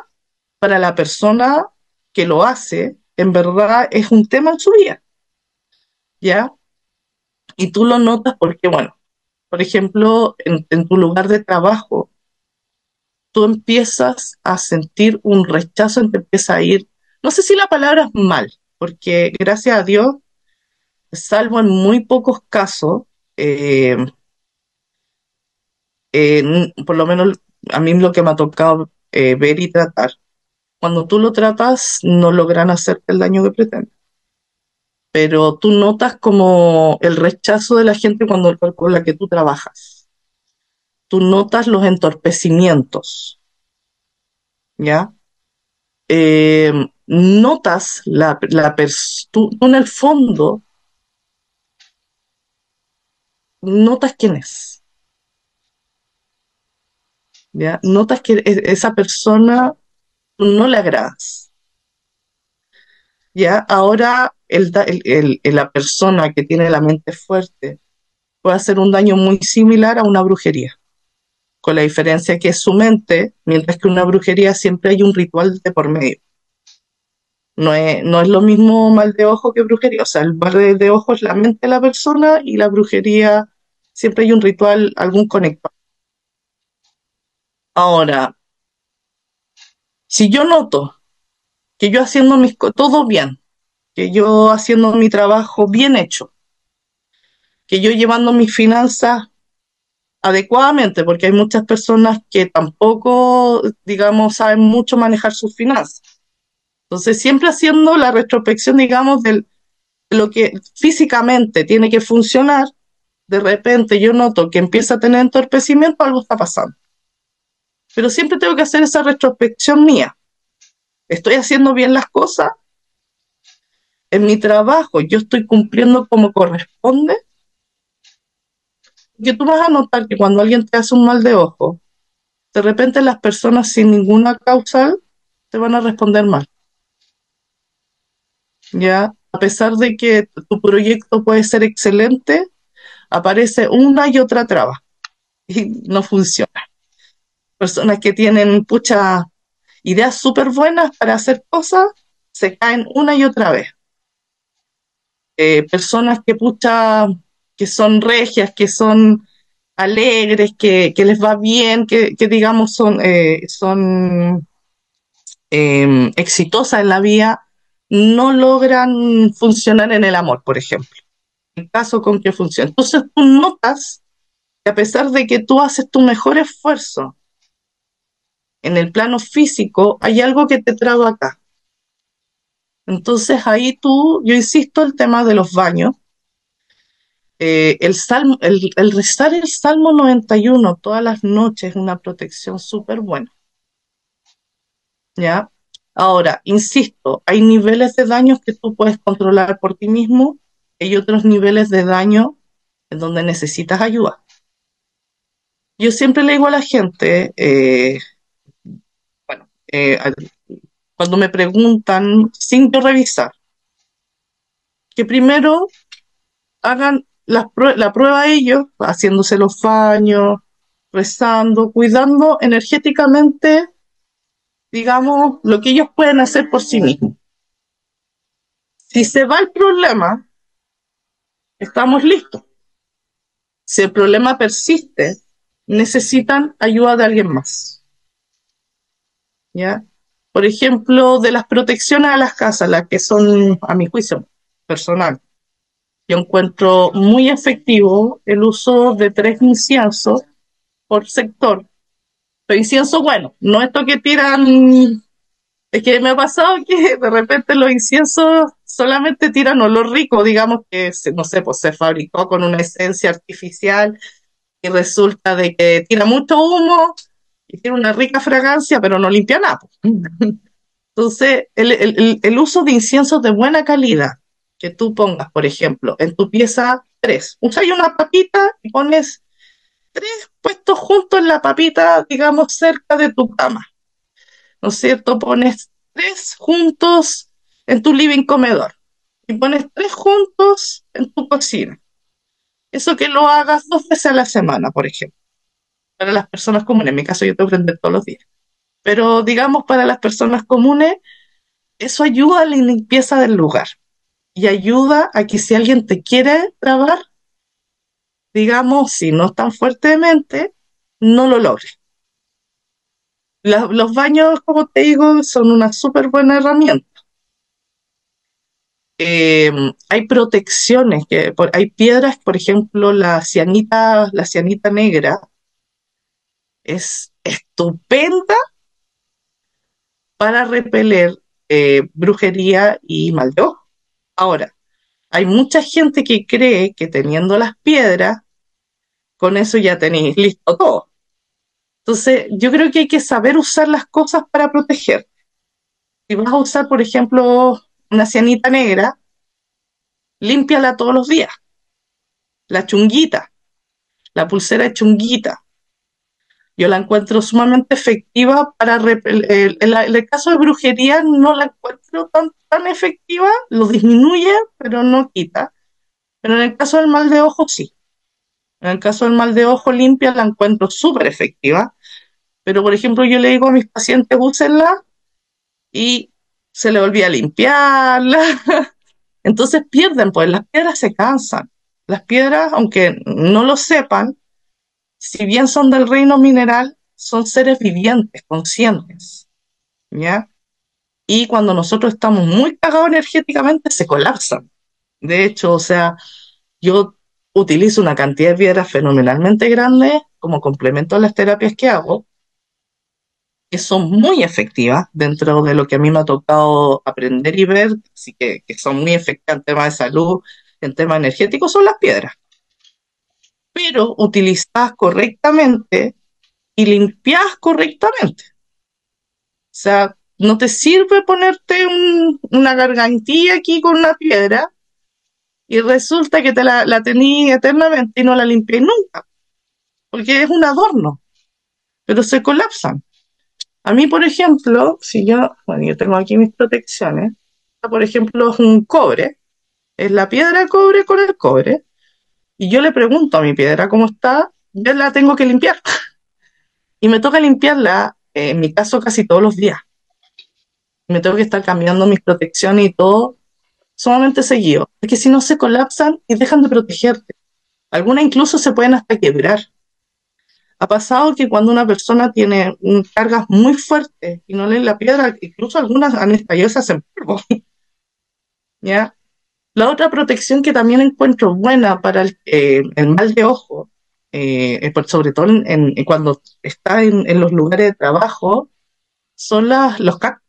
para la persona que lo hace, en verdad es un tema en su vida, ¿ya? Y tú lo notas porque, bueno, por ejemplo, en tu lugar de trabajo, tú empiezas a sentir un rechazo, te empieza a ir, no sé si la palabra es mal, porque gracias a Dios, salvo en muy pocos casos, eh, por lo menos a mí lo que me ha tocado ver y tratar, cuando tú lo tratas no logran hacerte el daño que pretenden, pero tú notas como el rechazo de la gente con la que tú trabajas, tú notas los entorpecimientos, ¿ya? Notas tú en el fondo notas quién es, ¿ya? Notas que esa persona tú no le agradas, ¿ya? Ahora la persona que tiene la mente fuerte puede hacer un daño muy similar a una brujería, con la diferencia que es su mente, mientras que una brujería siempre hay un ritual de por medio. No es lo mismo mal de ojo que brujería. O sea, el mal de ojo es la mente de la persona y la brujería siempre hay un ritual, algún conector. Ahora, si yo noto que yo haciendo todo bien, que yo haciendo mi trabajo bien hecho, que yo llevando mis finanzas adecuadamente, porque hay muchas personas que tampoco, digamos, saben mucho manejar sus finanzas. Entonces, siempre haciendo la retrospección, digamos, de lo que físicamente tiene que funcionar, de repente yo noto que empieza a tener entorpecimiento, algo está pasando. Pero siempre tengo que hacer esa retrospección mía. ¿Estoy haciendo bien las cosas? En mi trabajo, ¿yo estoy cumpliendo como corresponde? Que tú vas a notar que cuando alguien te hace un mal de ojo, de repente las personas sin ninguna causal te van a responder mal. ¿Ya? A pesar de que tu proyecto puede ser excelente, aparece una y otra traba y no funciona. Personas que tienen ideas súper buenas para hacer cosas, se caen una y otra vez. Personas que son regias, que son alegres, que les va bien, que digamos son exitosas en la vida, no logran funcionar en el amor, por ejemplo. El caso con que funciona. Entonces tú notas que a pesar de que tú haces tu mejor esfuerzo en el plano físico, hay algo que te traba acá. Entonces ahí yo insisto, el tema de los baños, el rezar el Salmo 91 todas las noches es una protección súper buena, ¿ya? Ahora, insisto, hay niveles de daños que tú puedes controlar por ti mismo, hay otros niveles de daño en donde necesitas ayuda. Yo siempre le digo a la gente, bueno, cuando me preguntan, sin yo revisar, que primero hagan la prueba ellos, haciéndose los baños, rezando, cuidando energéticamente, digamos, lo que ellos pueden hacer por sí mismos. Si se va el problema, estamos listos. Si el problema persiste, necesitan ayuda de alguien más. ¿Ya? Por ejemplo, de las protecciones a las casas, las que son, a mi juicio, personal. Yo encuentro muy efectivo el uso de 3 inciensos por sector. Pero incienso, bueno, no esto que tiran. Es que me ha pasado que de repente los inciensos solamente tiran olor rico, digamos que, no sé, pues se fabricó con una esencia artificial y resulta de que tira mucho humo y tiene una rica fragancia, pero no limpia nada. Entonces, el uso de inciensos de buena calidad, que tú pongas, por ejemplo, en tu pieza 3, usas una papita y pones 3 puestos juntos en la papita, digamos, cerca de tu cama, ¿no es cierto? Pones 3 juntos en tu living comedor y pones 3 juntos en tu cocina. Eso que lo hagas 2 veces a la semana, por ejemplo, para las personas comunes. En mi caso yo tengo que prender todos los días. Pero digamos, para las personas comunes, eso ayuda a la limpieza del lugar y ayuda a que si alguien te quiere grabar, digamos, si no tan fuertemente, no lo logre. Los baños, como te digo, son una súper buena herramienta. Hay protecciones, hay piedras, por ejemplo, la cianita negra es estupenda para repeler brujería y mal de ojo. Ahora, hay mucha gente que cree que teniendo las piedras, con eso ya tenéis listo todo. Entonces, yo creo que hay que saber usar las cosas para proteger. Si vas a usar, por ejemplo, una cianita negra, límpiala todos los días. La chunguita, la pulsera de chunguita, yo la encuentro sumamente efectiva para repeler. En el caso de brujería no la encuentro tan efectiva, lo disminuye, pero no quita. Pero en el caso del mal de ojo, sí. En el caso del mal de ojo limpia la encuentro súper efectiva. Pero, por ejemplo, yo le digo a mis pacientes, úsenla y se le olvida limpiarla. Entonces pierden, pues las piedras se cansan. Las piedras, aunque no lo sepan, si bien son del reino mineral, son seres vivientes, conscientes, ¿ya? Y cuando nosotros estamos muy cagados energéticamente, se colapsan. De hecho, o sea, yo utilizo una cantidad de piedras fenomenalmente grandes como complemento a las terapias que hago, que son muy efectivas dentro de lo que a mí me ha tocado aprender y ver, así que son muy efectivas en temas de salud, en temas energéticos, son las piedras. Pero utilizadas correctamente y limpiadas correctamente. O sea, no te sirve ponerte una gargantilla aquí con una piedra y resulta que te la tení eternamente y no la limpié nunca, porque es un adorno, pero se colapsan. A mí, por ejemplo, bueno, yo tengo aquí mis protecciones, por ejemplo, es un cobre, es la piedra cobre con el cobre, y yo le pregunto a mi piedra cómo está, yo la tengo que limpiar, y me toca limpiarla, en mi caso, casi todos los días. Me tengo que estar cambiando mis protecciones y todo sumamente seguido, porque si no se colapsan y dejan de protegerte. Algunas incluso se pueden hasta quebrar. Ha pasado que cuando una persona tiene cargas muy fuertes y no leen la piedra, incluso algunas han estallado y se hacen polvo. ¿Ya? La otra protección que también encuentro buena para el mal de ojo, sobre todo cuando está en los lugares de trabajo, son los cactus.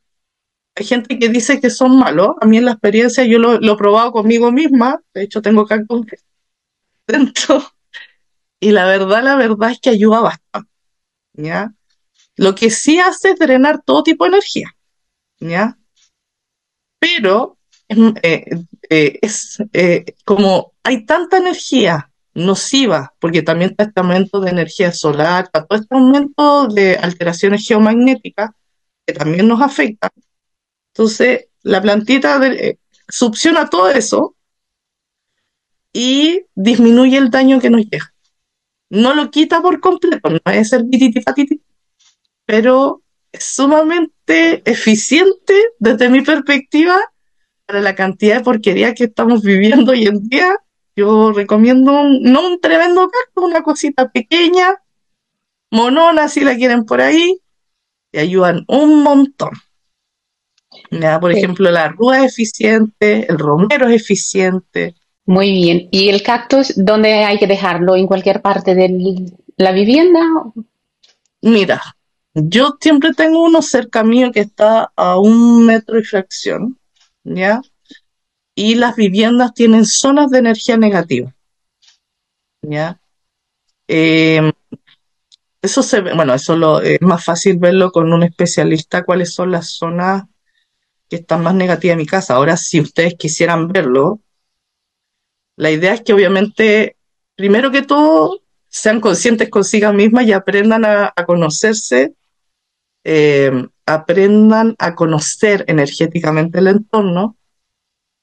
Hay gente que dice que son malos. A mí en la experiencia yo lo he probado conmigo misma. De hecho, tengo cactus dentro. Y la verdad es que ayuda bastante, ¿ya? Lo que sí hace es drenar todo tipo de energía, ¿ya? Pero como hay tanta energía nociva, porque también está este aumento de energía solar, está todo este aumento de alteraciones geomagnéticas que también nos afectan. Entonces, la plantita succiona todo eso y disminuye el daño que nos llega. No lo quita por completo, no es el patiti, pero es sumamente eficiente desde mi perspectiva para la cantidad de porquería que estamos viviendo hoy en día. Yo recomiendo no un tremendo cactus, una cosita pequeña, monona si la quieren por ahí, te ayudan un montón. ¿Ya? Por Sí. ejemplo, la rúa es eficiente, el romero es eficiente. Muy bien. ¿Y el cactus, dónde hay que dejarlo? ¿En cualquier parte de la vivienda? Mira, yo siempre tengo uno cerca mío que está a 1 metro y fracción, ¿ya? Y las viviendas tienen zonas de energía negativa, ¿ya? Eh, Eso se ve, bueno, es más fácil verlo con un especialista cuáles son las zonas que están más negativas en mi casa. Ahora, si ustedes quisieran verlo, la idea es que obviamente, primero que todo, sean conscientes consigo mismas y aprendan a conocerse, aprendan a conocer energéticamente el entorno,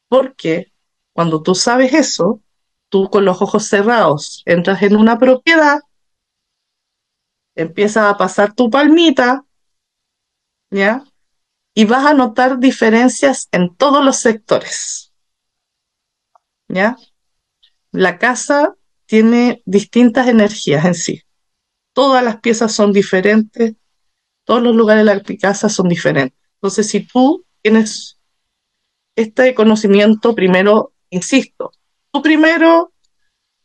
porque cuando tú sabes eso, tú con los ojos cerrados entras en una propiedad, empiezas a pasar tu palmita, ¿ya? Y vas a notar diferencias en todos los sectores, ¿ya? La casa tiene distintas energías en sí. Todas las piezas son diferentes, todos los lugares de la casa son diferentes. Entonces, si tú tienes este conocimiento, primero, insisto, tú primero,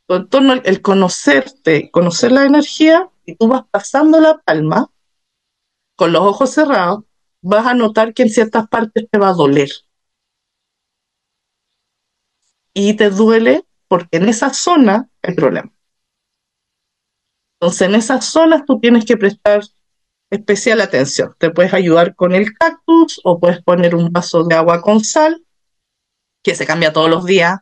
en torno al el conocerte, conocer la energía, y tú vas pasando la palma con los ojos cerrados, vas a notar que en ciertas partes te va a doler. Y te duele porque en esa zona hay problema. Entonces, en esas zonas tú tienes que prestar especial atención. Te puedes ayudar con el cactus o puedes poner un vaso de agua con sal, que se cambia todos los días.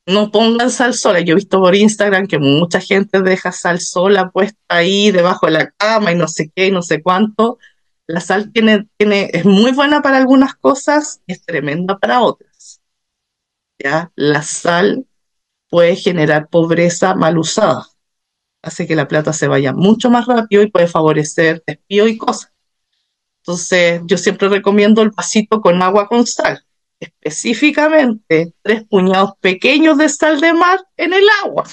No pongan sal sola. Yo he visto por Instagram que mucha gente deja sal sola puesta ahí debajo de la cama y no sé qué y no sé cuánto. La sal es muy buena para algunas cosas y es tremenda para otras. ¿Ya? La sal puede generar pobreza mal usada, hace que la plata se vaya mucho más rápido y puede favorecer desvío y cosas. Entonces, yo siempre recomiendo el vasito con agua con sal, específicamente 3 puñados pequeños de sal de mar en el agua.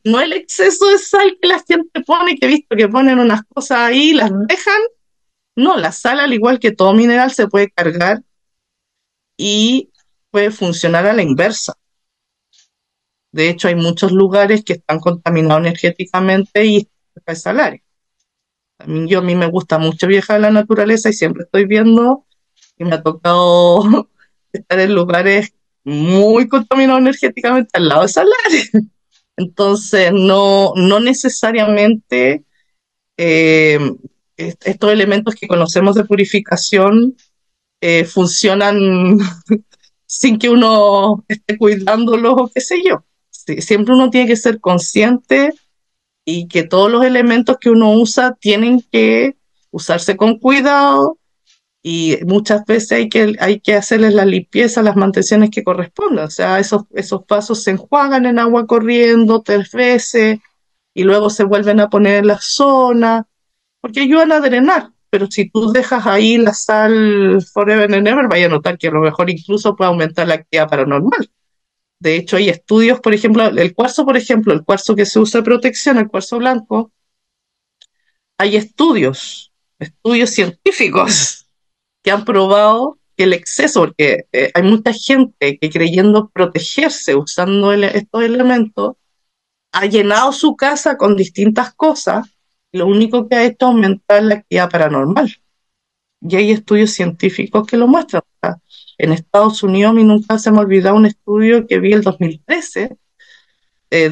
No el exceso de sal que la gente pone, que he visto que ponen unas cosas ahí, las dejan. No, la sal, al igual que todo mineral, se puede cargar y puede funcionar a la inversa. De hecho, hay muchos lugares que están contaminados energéticamente y es salario. A mí me gusta mucho viajar a la naturaleza y siempre estoy viendo y me ha tocado estar en lugares muy contaminados energéticamente al lado de salares. Entonces, no necesariamente eh, estos elementos que conocemos de purificación funcionan sin que uno esté cuidándolos o qué sé yo. Sí, siempre uno tiene que ser consciente y que todos los elementos que uno usa tienen que usarse con cuidado y muchas veces hay que hacerles la limpieza, las mantenciones que correspondan. O sea, esos vasos se enjuagan en agua corriendo 3 veces y luego se vuelven a poner en la zona porque ayudan a drenar. Pero si tú dejas ahí la sal forever and ever, vaya a notar que a lo mejor incluso puede aumentar la actividad paranormal. De hecho, hay estudios, por ejemplo, el cuarzo que se usa de protección, el cuarzo blanco, hay estudios científicos que han probado que el exceso, porque hay mucha gente que creyendo protegerse usando estos elementos, ha llenado su casa con distintas cosas, y lo único que ha hecho es aumentar la actividad paranormal. Y hay estudios científicos que lo muestran. O sea, en Estados Unidos, a mí nunca se me ha olvidado un estudio que vi el 2013,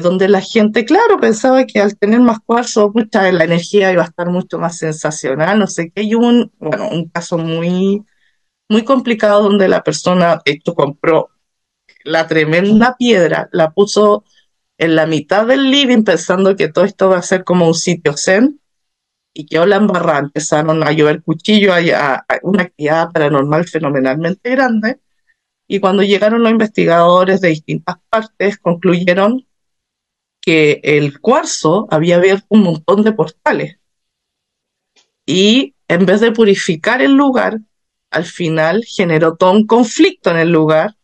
donde la gente, claro, pensaba que al tener más cuarzo, pucha, la energía iba a estar mucho más sensacional, no sé qué. Y hubo un caso muy complicado donde la persona, de hecho, compró la tremenda piedra, la puso en la mitad del living pensando que todo esto va a ser como un sitio zen y quedó la embarrada. Empezaron a llover cuchillos, a una actividad paranormal fenomenalmente grande. Y cuando llegaron los investigadores de distintas partes, concluyeron que el cuarzo había abierto un montón de portales y en vez de purificar el lugar, al final generó todo un conflicto en el lugar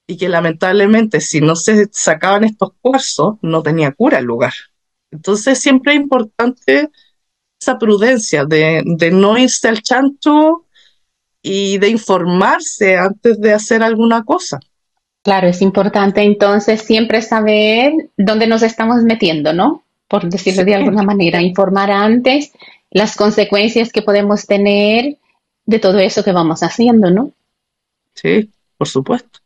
y que lamentablemente si no se sacaban estos cuarzos no tenía cura el lugar. Entonces siempre es importante esa prudencia de no irse al chancho y de informarse antes de hacer alguna cosa. Claro, es importante entonces siempre saber dónde nos estamos metiendo, ¿no? Por decirlo Sí, de alguna manera, informar antes las consecuencias que podemos tener de todo eso que vamos haciendo, ¿no? sí, por supuesto.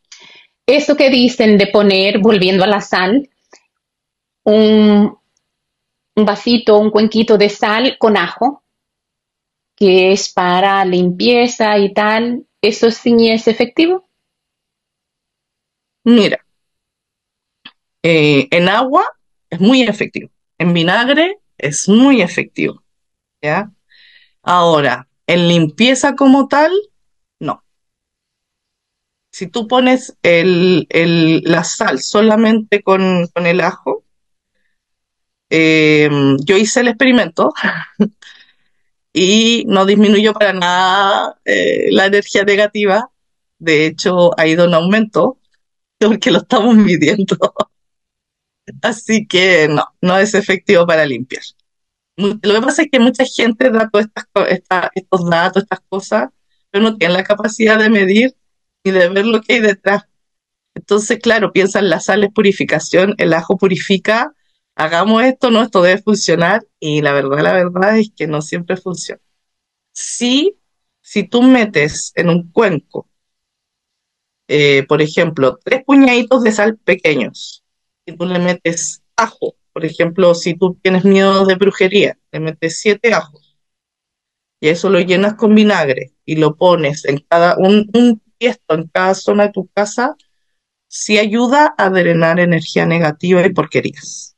Eso que dicen de poner, volviendo a la sal, un, un vasito, un cuenquito de sal con ajo, que es para limpieza y tal, ¿eso sí es efectivo? Mira, en agua es muy efectivo, en vinagre es muy efectivo, ¿ya? Ahora, en limpieza como tal, no. Si tú pones la sal solamente con el ajo, yo hice el experimento y no disminuyó para nada la energía negativa. De hecho, ha ido en aumento porque lo estamos midiendo. Así que no, no es efectivo para limpiar. Lo que pasa es que mucha gente da todos estos datos, estas cosas, pero no tiene la capacidad de medir ni de ver lo que hay detrás. Entonces, claro, piensan la sal es purificación, el ajo purifica, hagamos esto, no, esto debe funcionar, y la verdad es que no siempre funciona. Sí, si tú metes en un cuenco, por ejemplo, 3 puñaditos de sal pequeños, y tú le metes ajo, por ejemplo, si tú tienes miedo de brujería, le metes 7 ajos, y eso lo llenas con vinagre, y lo pones en un tiesto en cada zona de tu casa, sí ayuda a drenar energía negativa y porquerías.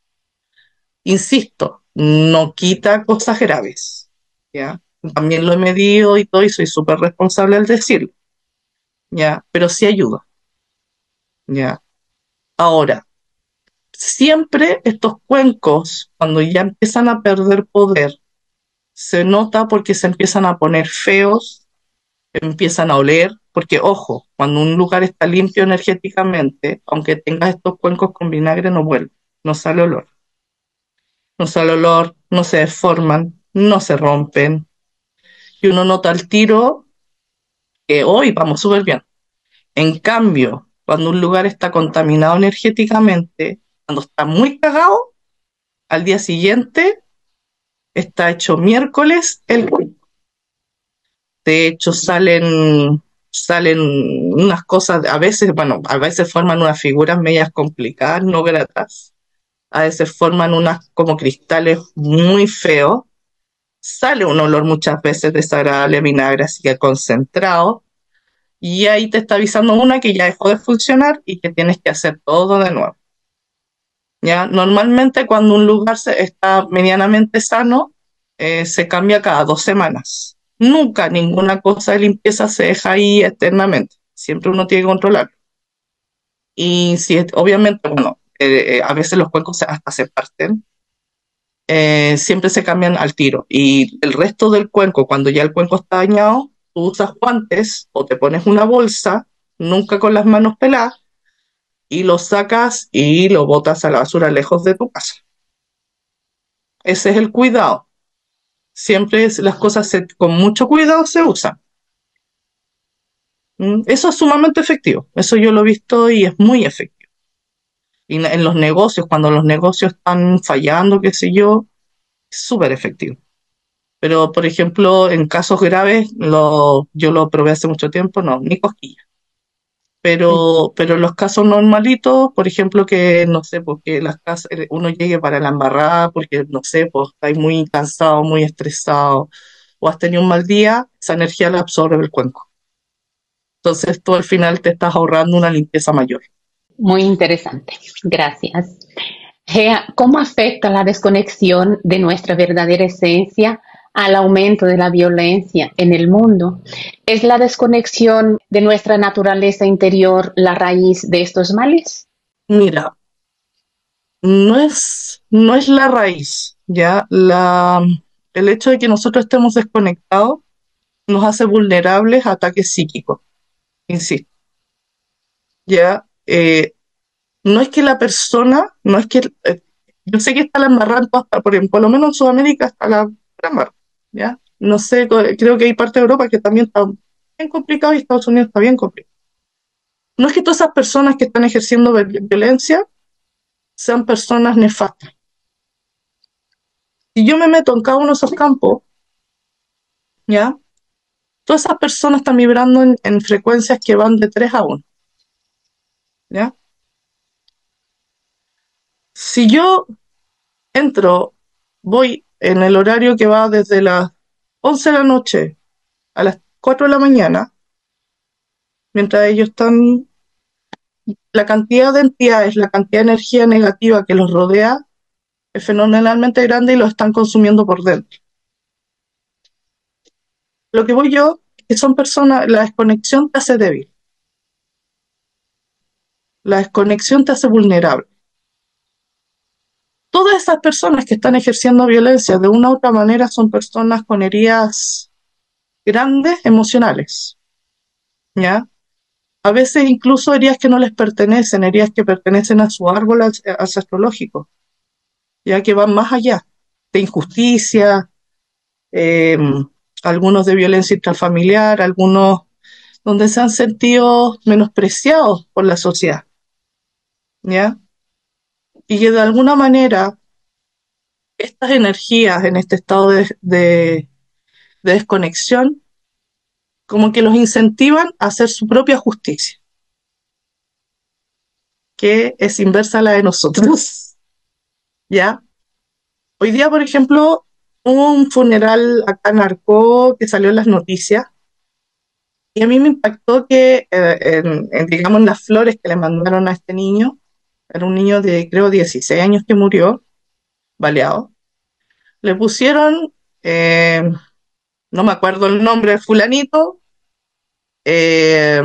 Insisto, no quita cosas graves, ¿ya? También lo he medido y todo, y soy súper responsable al decirlo, ¿ya? Pero sí ayuda, ¿ya? Ahora, siempre estos cuencos, cuando ya empiezan a perder poder, se nota porque se empiezan a poner feos, empiezan a oler, porque ojo, cuando un lugar está limpio energéticamente, aunque tengas estos cuencos con vinagre, no vuelve, no sale olor. No sale olor, no se deforman, no se rompen. Y uno nota al tiro que hoy vamos súper bien. En cambio, cuando un lugar está contaminado energéticamente, cuando está muy cagado, al día siguiente está hecho miércoles el cuerpo. De hecho, salen unas cosas, a veces, bueno, a veces forman unas figuras medias complicadas, no gratas. A veces forman unas como cristales muy feos. Sale un olor muchas veces desagradable a vinagre, así que concentrado, y ahí te está avisando una que ya dejó de funcionar y que tienes que hacer todo de nuevo. ¿Ya? Normalmente cuando un lugar está medianamente sano, se cambia cada 2 semanas. Nunca ninguna cosa de limpieza se deja ahí eternamente. Siempre uno tiene que controlarlo. Y si obviamente, bueno, a veces los cuencos hasta se parten, siempre se cambian al tiro. Y el resto del cuenco, cuando ya el cuenco está dañado, tú usas guantes o te pones una bolsa, nunca con las manos peladas, y lo sacas y lo botas a la basura lejos de tu casa. Ese es el cuidado. Siempre las cosas con mucho cuidado se usan. Eso es sumamente efectivo. Eso yo lo he visto y es muy efectivo. Y en los negocios, cuando los negocios están fallando, qué sé yo, es súper efectivo. Pero, por ejemplo, en casos graves, yo lo probé hace mucho tiempo, no, ni cosquillas. Pero en los casos normalitos, por ejemplo, que no sé, porque las casas, uno llegue para la embarrada, porque no sé, pues estáis muy cansado, muy estresado, o has tenido un mal día, esa energía la absorbe el cuenco. Entonces, tú al final te estás ahorrando una limpieza mayor. Muy interesante. Gracias. Gea, ¿cómo afecta la desconexión de nuestra verdadera esencia al aumento de la violencia en el mundo? ¿Es la desconexión de nuestra naturaleza interior la raíz de estos males? Mira, no es la raíz, ¿ya? El hecho de que nosotros estemos desconectados nos hace vulnerables a ataques psíquicos, insisto, ¿ya? No es que la persona, no es que, yo sé que está la embarrada en todas partes, por lo menos en Sudamérica está la embarrada, ¿ya? No sé, creo que hay parte de Europa que también está, bien complicado y Estados Unidos está bien complicado. No es que todas esas personas que están ejerciendo violencia sean personas nefastas. Si yo me meto en cada uno de esos campos, ¿ya? Todas esas personas están vibrando en frecuencias que van de 3 a 1, ¿ya? Si yo entro, voy en el horario que va desde las 11 de la noche a las 4 de la mañana, mientras ellos están, la cantidad de entidades, la cantidad de energía negativa que los rodea es fenomenalmente grande y lo están consumiendo por dentro. Lo que voy yo es que son personas, la desconexión te hace débil, la desconexión te hace vulnerable. Todas esas personas que están ejerciendo violencia de una u otra manera son personas con heridas grandes emocionales, ¿ya? A veces incluso heridas que no les pertenecen, heridas que pertenecen a su árbol astrológico, ya que van más allá de injusticia, eh, algunos de violencia intrafamiliar, algunos donde se han sentido menospreciados por la sociedad, ¿ya? Y que de alguna manera estas energías en este estado de desconexión como que los incentivan a hacer su propia justicia, que es inversa a la de nosotros, ¿ya? Hoy día, por ejemplo, hubo un funeral acá en Arcó que salió en las noticias y a mí me impactó que, digamos, en las flores que le mandaron a este niño, era un niño de creo 16 años que murió, baleado, le pusieron, no me acuerdo el nombre del fulanito, eh,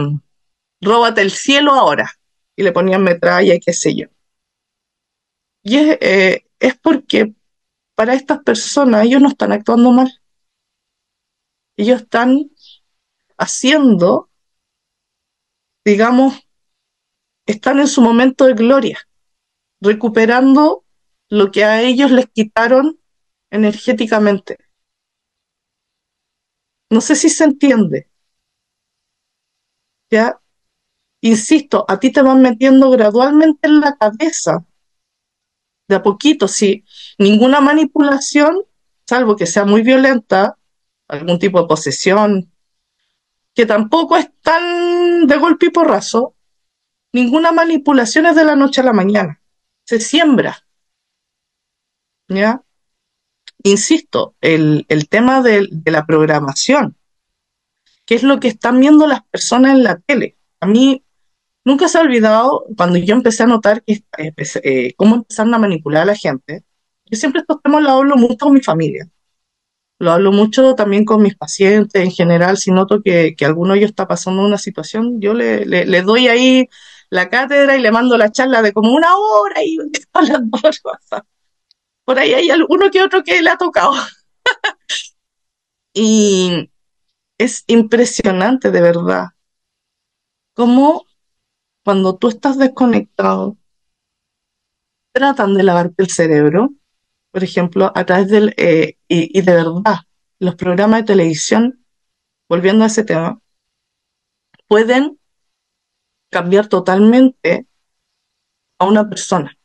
róbate el cielo ahora, y le ponían metralla y qué sé yo. Y es porque para estas personas ellos no están actuando mal, ellos están haciendo, digamos, están en su momento de gloria, recuperando lo que a ellos les quitaron energéticamente. No sé si se entiende, ¿ya? Insisto, a ti te van metiendo gradualmente en la cabeza, de a poquito, si ninguna manipulación, salvo que sea muy violenta, algún tipo de posesión, que tampoco es tan de golpe y porrazo, ninguna manipulación es de la noche a la mañana, se siembra, ¿ya? Insisto, el tema de la programación, que es lo que están viendo las personas en la tele. A mí nunca se ha olvidado cuando yo empecé a notar que, cómo empezaron a manipular a la gente. Yo siempre estos temas los hablo mucho con mi familia, lo hablo mucho también con mis pacientes en general. Si noto que alguno de ellos está pasando una situación, yo le doy ahí la cátedra y le mando la charla de como 1 hora y hablando por WhatsApp. Por ahí hay alguno que otro que le ha tocado. Y es impresionante de verdad cómo cuando tú estás desconectado tratan de lavarte el cerebro, por ejemplo, a través y de verdad, los programas de televisión, volviendo a ese tema, pueden cambiar totalmente a una persona.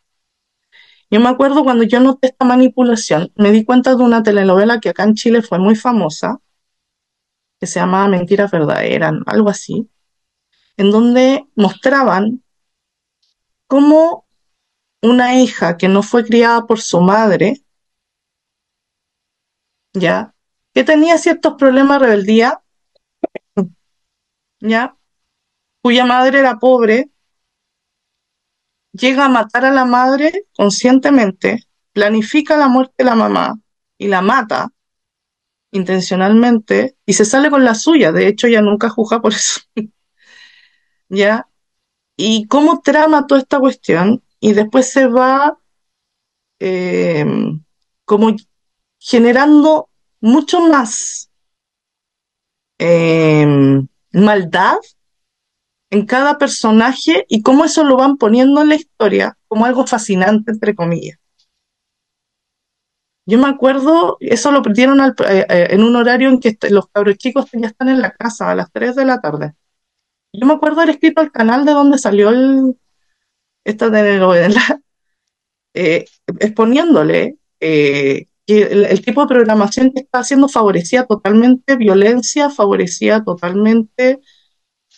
Yo me acuerdo cuando yo noté esta manipulación, me di cuenta de una telenovela que acá en Chile fue muy famosa, que se llamaba Mentiras Verdaderas, algo así, en donde mostraban cómo una hija que no fue criada por su madre, ya, que tenía ciertos problemas de rebeldía, ya, cuya madre era pobre, llega a matar a la madre conscientemente, planifica la muerte de la mamá y la mata intencionalmente y se sale con la suya. De hecho, ella nunca juzga por eso, ¿ya? Y cómo trama toda esta cuestión y después se va eh, como generando mucho más eh, maldad en cada personaje y cómo eso lo van poniendo en la historia como algo fascinante, entre comillas. Yo me acuerdo, eso lo perdieron en un horario en que los cabros chicos ya están en la casa a las 3 de la tarde. Yo me acuerdo haber escrito al canal de donde salió esta telenovela, eh, exponiéndole que el tipo de programación que está haciendo favorecía totalmente violencia, favorecía totalmente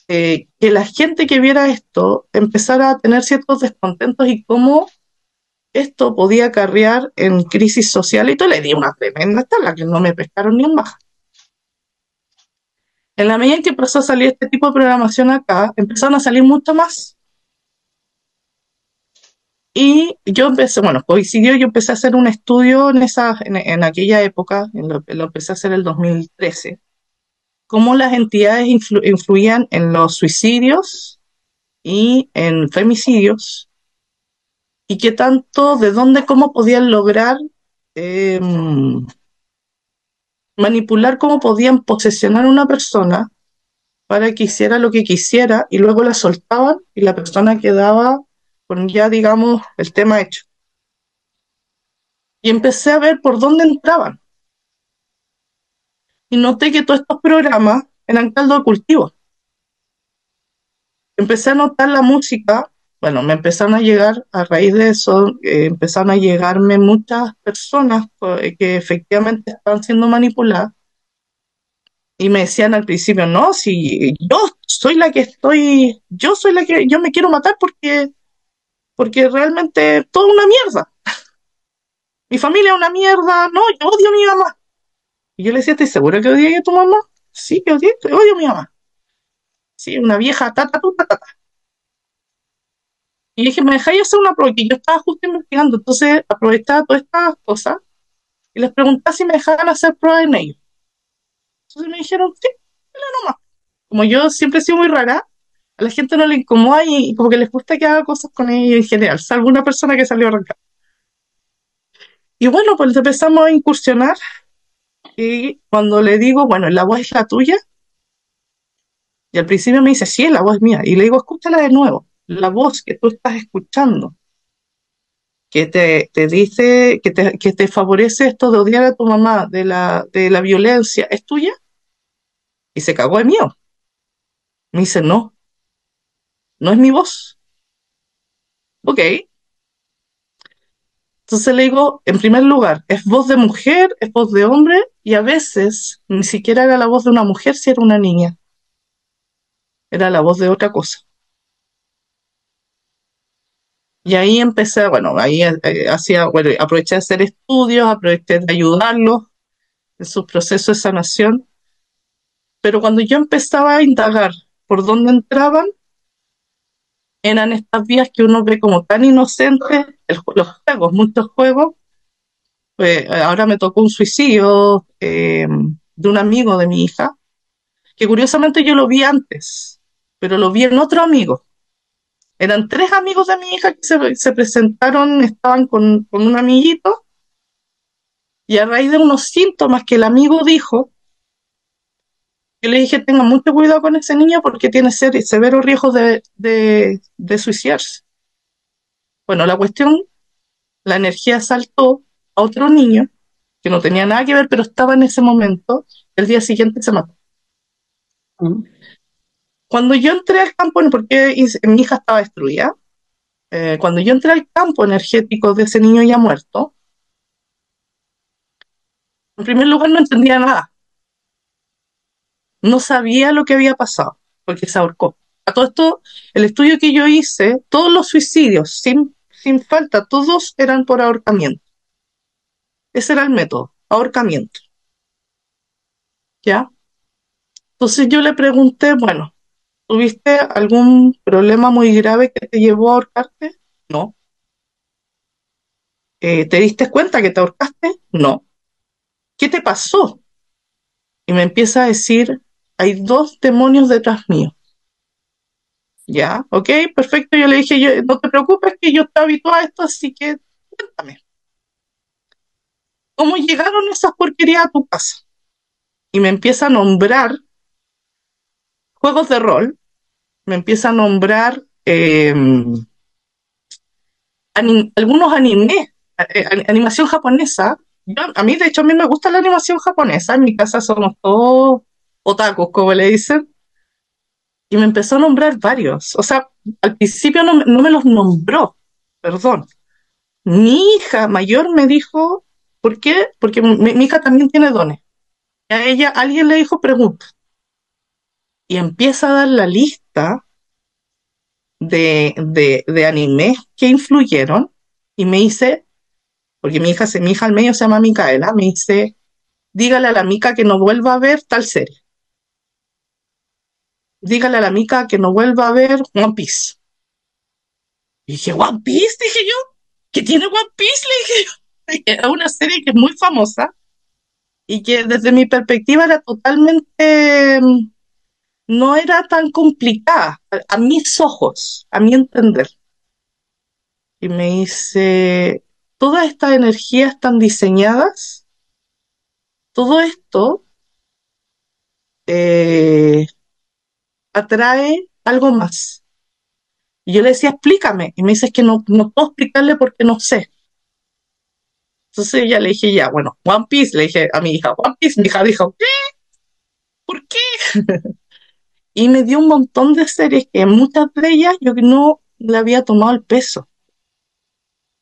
que la gente que viera esto empezara a tener ciertos descontentos y cómo esto podía acarrear en crisis social. Y tú le di una tremenda tabla que no me pescaron ni en baja. En la medida en que empezó a salir este tipo de programación acá, empezaron a salir mucho más. Y yo empecé, bueno, coincidió, yo empecé a hacer un estudio en aquella época, lo empecé a hacer en el 2013, cómo las entidades influían en los suicidios y en femicidios, y qué tanto, de dónde, cómo podían lograr eh, manipular, cómo podían posesionar a una persona para que hiciera lo que quisiera y luego la soltaban y la persona quedaba con ya, digamos, el tema hecho. Y empecé a ver por dónde entraban. Y noté que todos estos programas eran caldo de cultivo. Empecé a notar la música, bueno, me empezaron a llegar, a raíz de eso, empezaron a llegarme muchas personas que efectivamente estaban siendo manipuladas y me decían al principio, no, si yo soy la que estoy, yo soy la que, yo me quiero matar porque realmente todo es una mierda. Mi familia es una mierda, no, yo odio a mi mamá. Y yo le decía, ¿estás segura que odias a tu mamá? Sí, que odio a mi mamá. Sí, una vieja tata. Y dije, ¿me dejáis hacer una prueba? Que yo estaba justo investigando, entonces aprovechaba todas estas cosas y les preguntaba si me dejaban hacer pruebas en ellos. Entonces me dijeron, sí, dale nomás. Como yo siempre he sido muy rara, a la gente no le incomoda y como que les gusta que haga cosas con ellos en general, salvo una persona que salió arrancada. Y bueno, pues empezamos a incursionar y cuando le digo, bueno, la voz es la tuya, y al principio me dice, sí, la voz es mía. Y le digo, escúchala de nuevo. La voz que tú estás escuchando, que te dice, que te favorece esto de odiar a tu mamá, de la violencia, ¿es tuya? Y se cagó de mío. Me dice, no, no es mi voz. Ok. Entonces le digo, en primer lugar, es voz de mujer, es voz de hombre, y a veces ni siquiera era la voz de una mujer si era una niña. Era la voz de otra cosa. Y ahí empecé, bueno, ahí hacía, bueno, aproveché de hacer estudios, aproveché de ayudarlos en sus procesos de sanación, pero cuando yo empezaba a indagar por dónde entraban, eran estas vías que uno ve como tan inocentes, los juegos, muchos juegos. Pues ahora me tocó un suicidio de un amigo de mi hija, que curiosamente yo lo vi antes, pero lo vi en otro amigo. Eran tres amigos de mi hija que se presentaron, estaban con un amiguito, y a raíz de unos síntomas que el amigo dijo, yo le dije, tenga mucho cuidado con ese niño porque tiene severos riesgos de suicidarse. Bueno, la cuestión, la energía saltó a otro niño que no tenía nada que ver, pero estaba en ese momento, el día siguiente se mató. Mm. Cuando yo entré al campo, porque mi hija estaba destruida, cuando yo entré al campo energético de ese niño ya muerto, en primer lugar no entendía nada, no sabía lo que había pasado, porque se ahorcó. A todo esto, el estudio que yo hice, todos los suicidios, sin falta, todos eran por ahorcamiento. Ese era el método, ahorcamiento. ¿Ya? Entonces yo le pregunté, bueno, ¿tuviste algún problema muy grave que te llevó a ahorcarte? No. ¿Te diste cuenta que te ahorcaste? No. ¿Qué te pasó? Y me empieza a decir, hay dos demonios detrás mío. Ya, ok, perfecto. Yo le dije, no te preocupes que yo estoy habituada a esto, así que cuéntame, ¿cómo llegaron esas porquerías a tu casa? Y me empieza a nombrar juegos de rol, me empieza a nombrar algunos animes, animación japonesa, a mí, de hecho, a mí me gusta la animación japonesa. En mi casa somos todos otakus, como le dicen. Y me empezó a nombrar varios. O sea, al principio no me los nombró, perdón. Mi hija mayor me dijo, ¿por qué? Porque mi hija también tiene dones. Y a ella alguien le dijo, pregunta. Y empieza a dar la lista de animes que influyeron. Y me dice, porque mi hija al medio se llama Micaela, me dice, dígale a la Mica que no vuelva a ver tal serie. Dígale a la Mica que no vuelva a ver One Piece. Y dije, ¿One Piece? Dije yo, ¿qué tiene One Piece? Le dije yo. Es una serie que es muy famosa y que desde mi perspectiva era totalmente, no era tan complicada a mis ojos, a mi entender. Y me dice, todas estas energías están diseñadas, todo esto eh, atrae algo más. Y yo le decía, explícame. Y me dice, es que no puedo explicarle porque no sé. Entonces ya le dije, ya, bueno, One Piece, le dije a mi hija, One Piece, mi hija dijo, ¿qué? ¿Por qué? Y me dio un montón de series que muchas de ellas yo no le había tomado el peso.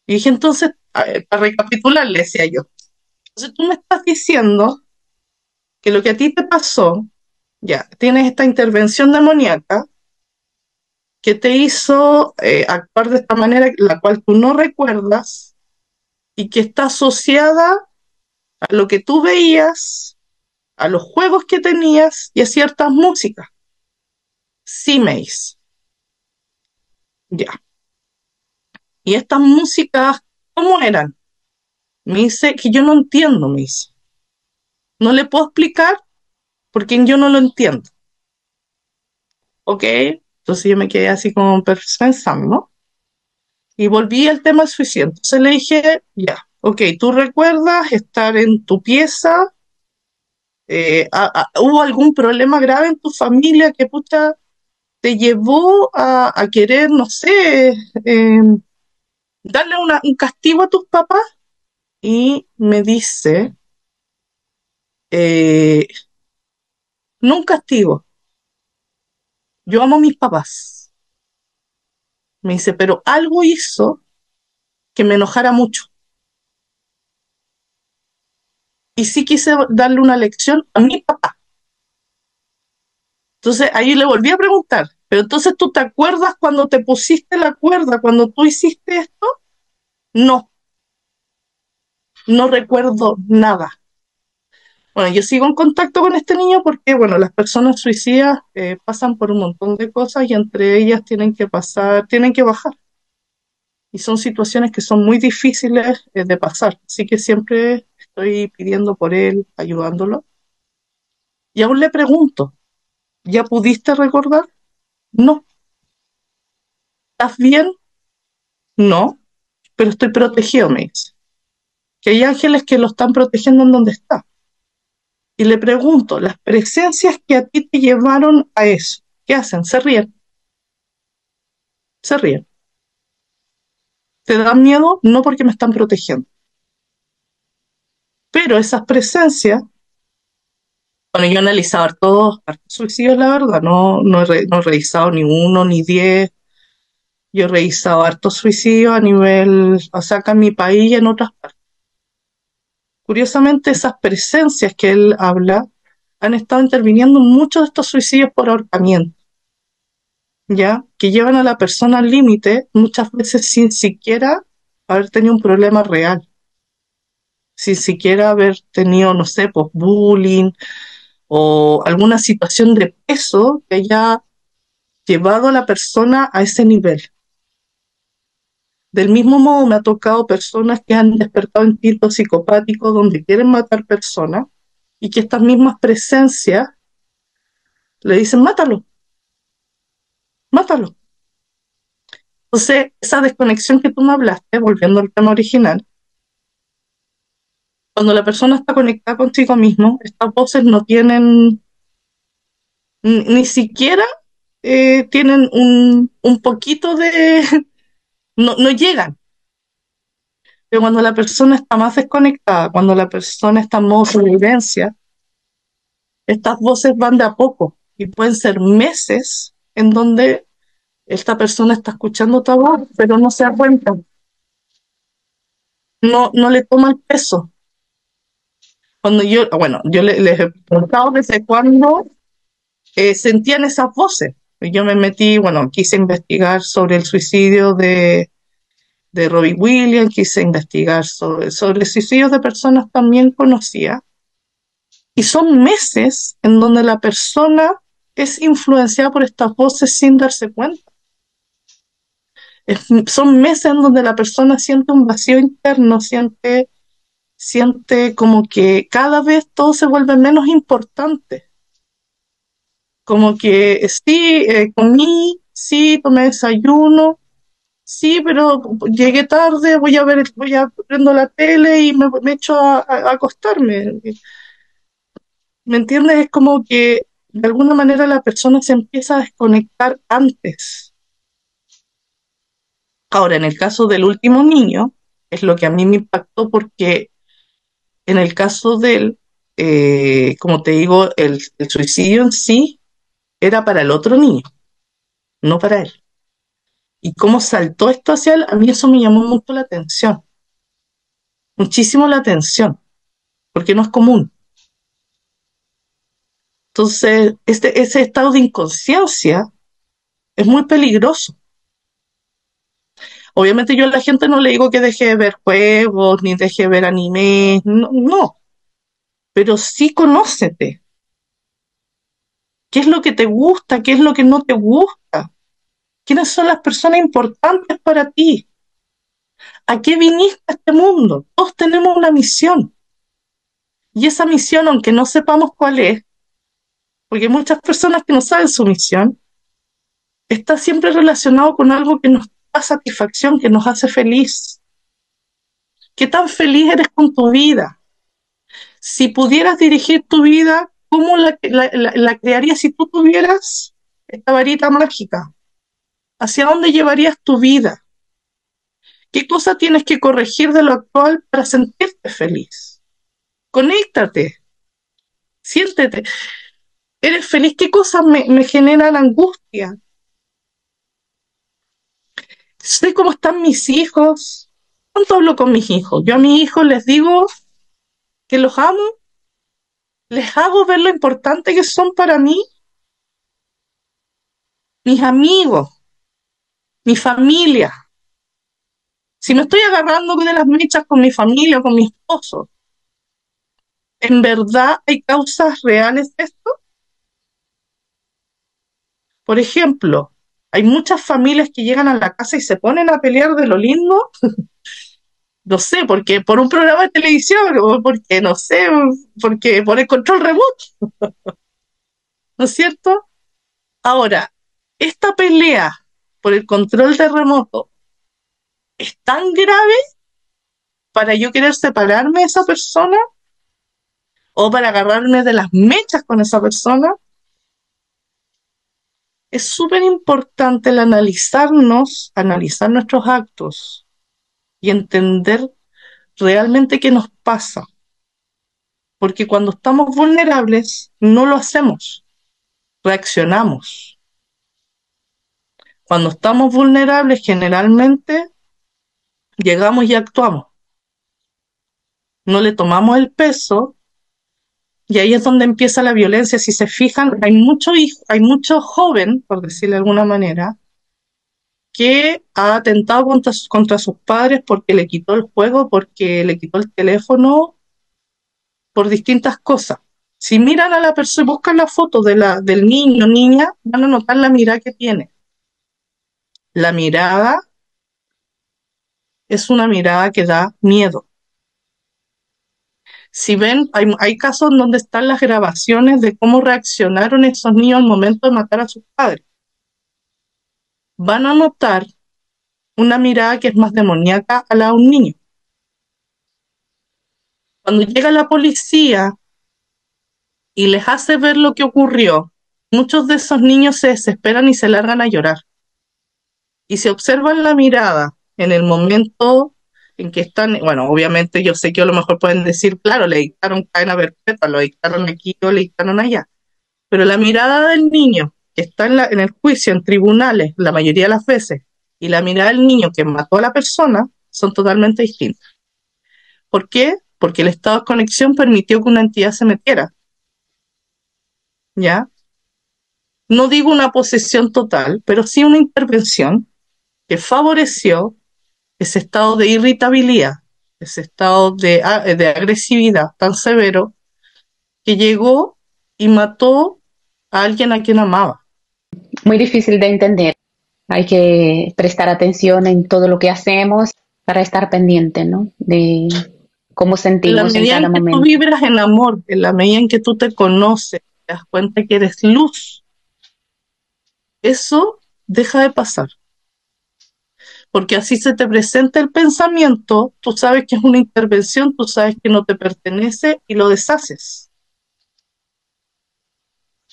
Y dije, entonces, para recapitular, le decía yo, entonces tú me estás diciendo que lo que a ti te pasó, ya, tienes esta intervención demoníaca que te hizo actuar de esta manera, la cual tú no recuerdas y que está asociada a lo que tú veías, a los juegos que tenías y a ciertas músicas. Sí, me dice. Ya. ¿Y estas músicas cómo eran? Me dice que yo no entiendo, me dice. No le puedo explicar porque yo no lo entiendo. ¿Ok? Entonces yo me quedé así como pensando, ¿no? Y volví al tema del suicidio. Entonces le dije, ya, ok, ¿tú recuerdas estar en tu pieza? ¿Hubo algún problema grave en tu familia que pucha te llevó a querer, no sé, darle un castigo a tus papás? Y me dice, eh, no un castigo, yo amo a mis papás. Me dice, pero algo hizo que me enojara mucho. Y sí quise darle una lección a mi papá. Entonces ahí le volví a preguntar, pero entonces tú te acuerdas cuando te pusiste la cuerda, cuando tú hiciste esto? No, no recuerdo nada. Bueno, yo sigo en contacto con este niño porque, bueno, las personas suicidas pasan por un montón de cosas y entre ellas tienen que bajar. Y son situaciones que son muy difíciles de pasar. Así que siempre estoy pidiendo por él, ayudándolo. Y aún le pregunto, ¿ya pudiste recordar? No. ¿Estás bien? No. Pero estoy protegido, me dice. Que hay ángeles que lo están protegiendo en donde está. Y le pregunto, las presencias que a ti te llevaron a eso, ¿qué hacen? Se ríen, se ríen. ¿Te dan miedo? No, porque me están protegiendo. Pero esas presencias, bueno, yo he analizado hartos suicidios, la verdad, no he revisado ni uno ni 10. Yo he revisado hartos suicidios a nivel, o sea, acá en mi país y en otras partes. Curiosamente, esas presencias que él habla han estado interviniendo en muchos de estos suicidios por ahorcamiento, ¿ya? Que llevan a la persona al límite, muchas veces sin siquiera haber tenido un problema real, sin siquiera haber tenido, no sé, pues bullying o alguna situación de peso que haya llevado a la persona a ese nivel. Del mismo modo, me ha tocado personas que han despertado instintos psicopáticos donde quieren matar personas y que estas mismas presencias le dicen, mátalo, mátalo. Entonces, esa desconexión que tú me hablaste, volviendo al tema original, cuando la persona está conectada consigo mismo, estas voces no tienen, ni siquiera tienen un poquito de, no llegan. Pero cuando la persona está más desconectada, cuando la persona está en modo sobrevivencia, estas voces van de a poco y pueden ser meses en donde esta persona está escuchando tu voz, pero no se da cuenta, no le toma el peso. Cuando yo les he preguntado desde cuándo sentían esas voces. Y yo me metí, quise investigar sobre el suicidio de Robbie Williams, quise investigar sobre suicidios de personas también conocidas. Y son meses en donde la persona es influenciada por estas voces sin darse cuenta. Son meses en donde la persona siente un vacío interno, siente como que cada vez todo se vuelve menos importante. Como que sí, comí, sí, tomé desayuno, sí, pero llegué tarde, prendo la tele y me echo a acostarme. ¿Me entiendes? Es como que de alguna manera la persona se empieza a desconectar antes. Ahora, en el caso del último niño, es lo que a mí me impactó porque en el caso de él, como te digo, el suicidio en sí era para el otro niño, no para él. Y cómo saltó esto hacia él, a mí eso me llamó mucho la atención, muchísimo la atención, porque no es común. Entonces, ese estado de inconsciencia es muy peligroso. Obviamente yo a la gente no le digo que deje de ver juegos, ni deje de ver anime, no, no, pero sí conócete. ¿Qué es lo que te gusta? ¿Qué es lo que no te gusta? ¿Quiénes son las personas importantes para ti? ¿A qué viniste a este mundo? Todos tenemos una misión. Y esa misión, aunque no sepamos cuál es, porque hay muchas personas que no saben su misión, está siempre relacionado con algo que nos da satisfacción, que nos hace feliz. ¿Qué tan feliz eres con tu vida? Si pudieras dirigir tu vida, ¿cómo la crearías si tú tuvieras esta varita mágica? ¿Hacia dónde llevarías tu vida? ¿Qué cosa tienes que corregir de lo actual para sentirte feliz? Conéctate, siéntete. ¿Eres feliz? ¿Qué cosas me generan angustia? Sé cómo están mis hijos. ¿Cuánto hablo con mis hijos? Yo a mis hijos les digo que los amo, les hago ver lo importante que son para mí, mis amigos, mi familia. Si me estoy agarrando de las mechas con mi familia o con mi esposo, ¿en verdad hay causas reales de esto? Por ejemplo, hay muchas familias que llegan a la casa y se ponen a pelear de lo lindo, no sé, porque por un programa de televisión o porque, no sé, porque por el control remoto, ¿no es cierto? Ahora, esta pelea por el control de remoto es tan grave para yo querer separarme de esa persona o para agarrarme de las mechas con esa persona. Es súper importante el analizarnos, analizar nuestros actos y entender realmente qué nos pasa. Porque cuando estamos vulnerables, no lo hacemos, reaccionamos. Cuando estamos vulnerables, generalmente llegamos y actuamos. No le tomamos el peso y ahí es donde empieza la violencia. Si se fijan, hay mucho joven, por decirlo de alguna manera, que ha atentado contra sus padres porque le quitó el juego, porque le quitó el teléfono, por distintas cosas. Si miran a la persona, buscan la foto del niño o niña, van a notar la mirada que tiene. La mirada es una mirada que da miedo. Si ven, hay casos donde están las grabaciones de cómo reaccionaron esos niños al momento de matar a sus padres. Van a notar una mirada que es más demoníaca a la de un niño. Cuando llega la policía y les hace ver lo que ocurrió, muchos de esos niños se desesperan y se largan a llorar. Y se observan la mirada en el momento en que están, bueno, obviamente yo sé que a lo mejor pueden decir, claro, le dictaron cadena perpetua, lo dictaron aquí o le dictaron allá, pero la mirada del niño que está en el juicio, en tribunales, la mayoría de las veces, y la mirada del niño que mató a la persona son totalmente distintas. ¿Por qué? Porque el estado de conexión permitió que una entidad se metiera, ¿ya? No digo una posesión total, pero sí una intervención que favoreció ese estado de irritabilidad, ese estado de agresividad tan severo que llegó y mató a alguien a quien amaba. Muy difícil de entender. Hay que prestar atención en todo lo que hacemos para estar pendiente, ¿no? De cómo En la sentimos en medida cada en que tú momento. vibras en amor, en la medida en que tú te conoces, te das cuenta que eres luz, eso deja de pasar. Porque así se te presenta el pensamiento, tú sabes que es una intervención, tú sabes que no te pertenece y lo deshaces.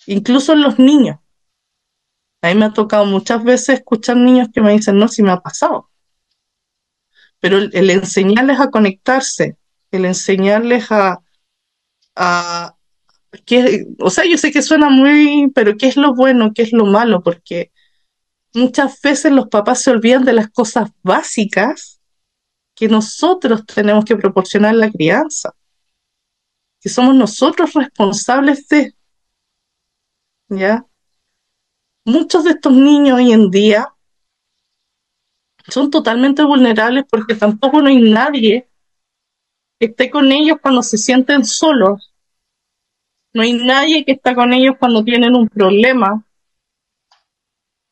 Incluso en los niños. A mí me ha tocado muchas veces escuchar niños que me dicen, no, si me ha pasado. Pero el enseñarles a conectarse, el enseñarles a o sea, yo sé que suena muy, pero ¿qué es lo bueno, qué es lo malo? Porque muchas veces los papás se olvidan de las cosas básicas que nosotros tenemos que proporcionar en la crianza, que somos nosotros responsables de, ¿ya? Muchos de estos niños hoy en día son totalmente vulnerables porque tampoco no hay nadie que esté con ellos cuando se sienten solos, no hay nadie que está con ellos cuando tienen un problema,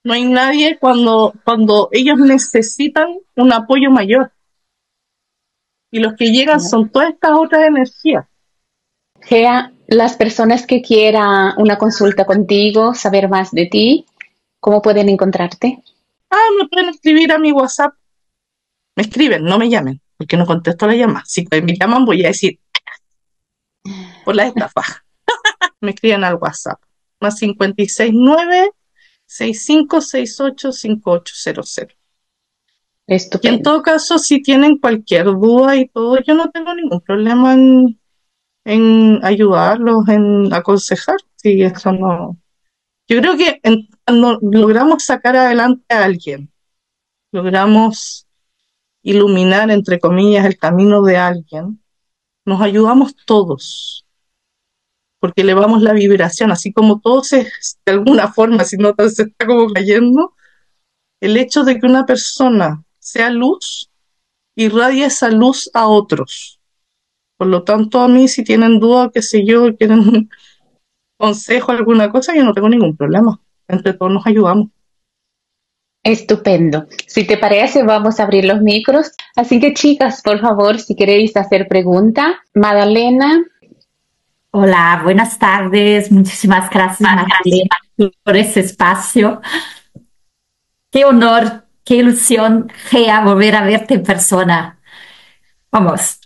no hay nadie cuando ellos necesitan un apoyo mayor. Y los que llegan son todas estas otras energías. Gea, las personas que quieran una consulta contigo, saber más de ti, ¿cómo pueden encontrarte? Ah, me pueden escribir a mi WhatsApp. Me escriben, no me llamen, porque no contesto la llamada. Si me llaman voy a decir, por la estafa. Me escriben al WhatsApp. Más 569-6568-5800. Y en Estupendo. todo caso, si tienen cualquier duda y todo, yo no tengo ningún problema en ayudarlos, en aconsejar. Sí, eso no. Yo creo que cuando logramos sacar adelante a alguien, logramos iluminar, entre comillas, el camino de alguien, nos ayudamos todos, porque elevamos la vibración, así como todos de alguna forma, si no se está como cayendo, el hecho de que una persona sea luz, irradia esa luz a otros. Por lo tanto, a mí, si tienen duda, qué sé yo, quieren un consejo, alguna cosa, yo no tengo ningún problema. Entre todos nos ayudamos. Estupendo. Si te parece, vamos a abrir los micros. Así que, chicas, por favor, si queréis hacer pregunta. Magdalena. Hola, buenas tardes. Muchísimas gracias, Magdalena, por ese espacio. Qué honor, qué ilusión, Gea, volver a verte en persona. Vamos,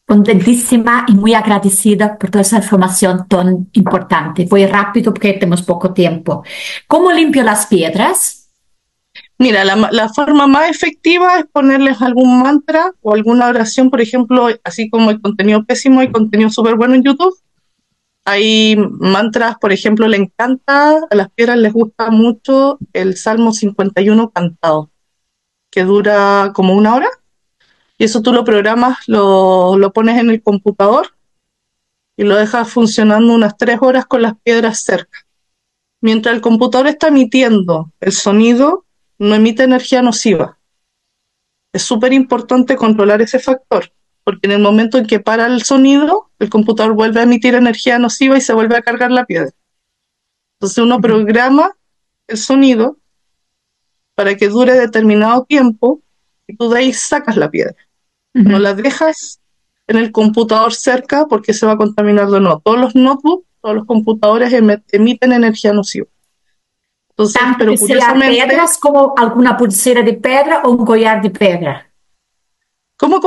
contentísima y muy agradecida por toda esa información tan importante. Voy rápido porque tenemos poco tiempo. ¿Cómo limpio las piedras? Mira, la forma más efectiva es ponerles algún mantra o alguna oración, por ejemplo, así como hay contenido pésimo, hay contenido súper bueno en YouTube. Hay mantras, por ejemplo, le encanta, a las piedras les gusta mucho el Salmo 51 cantado, que dura como 1 hora, y eso tú lo programas, lo pones en el computador y lo dejas funcionando unas 3 horas con las piedras cerca. Mientras el computador está emitiendo el sonido, no emite energía nociva. Es súper importante controlar ese factor, porque en el momento en que para el sonido, el computador vuelve a emitir energía nociva y se vuelve a cargar la piedra. Entonces uno programa el sonido para que dure determinado tiempo y tú de ahí sacas la piedra. No la dejas en el computador cerca porque se va a contaminar de nuevo. Todos los notebooks, todos los computadores emiten energía nociva. Entonces, Tanto pero que sea curiosamente, piedras como alguna pulsera de piedra o un collar de piedra. ¿cómo?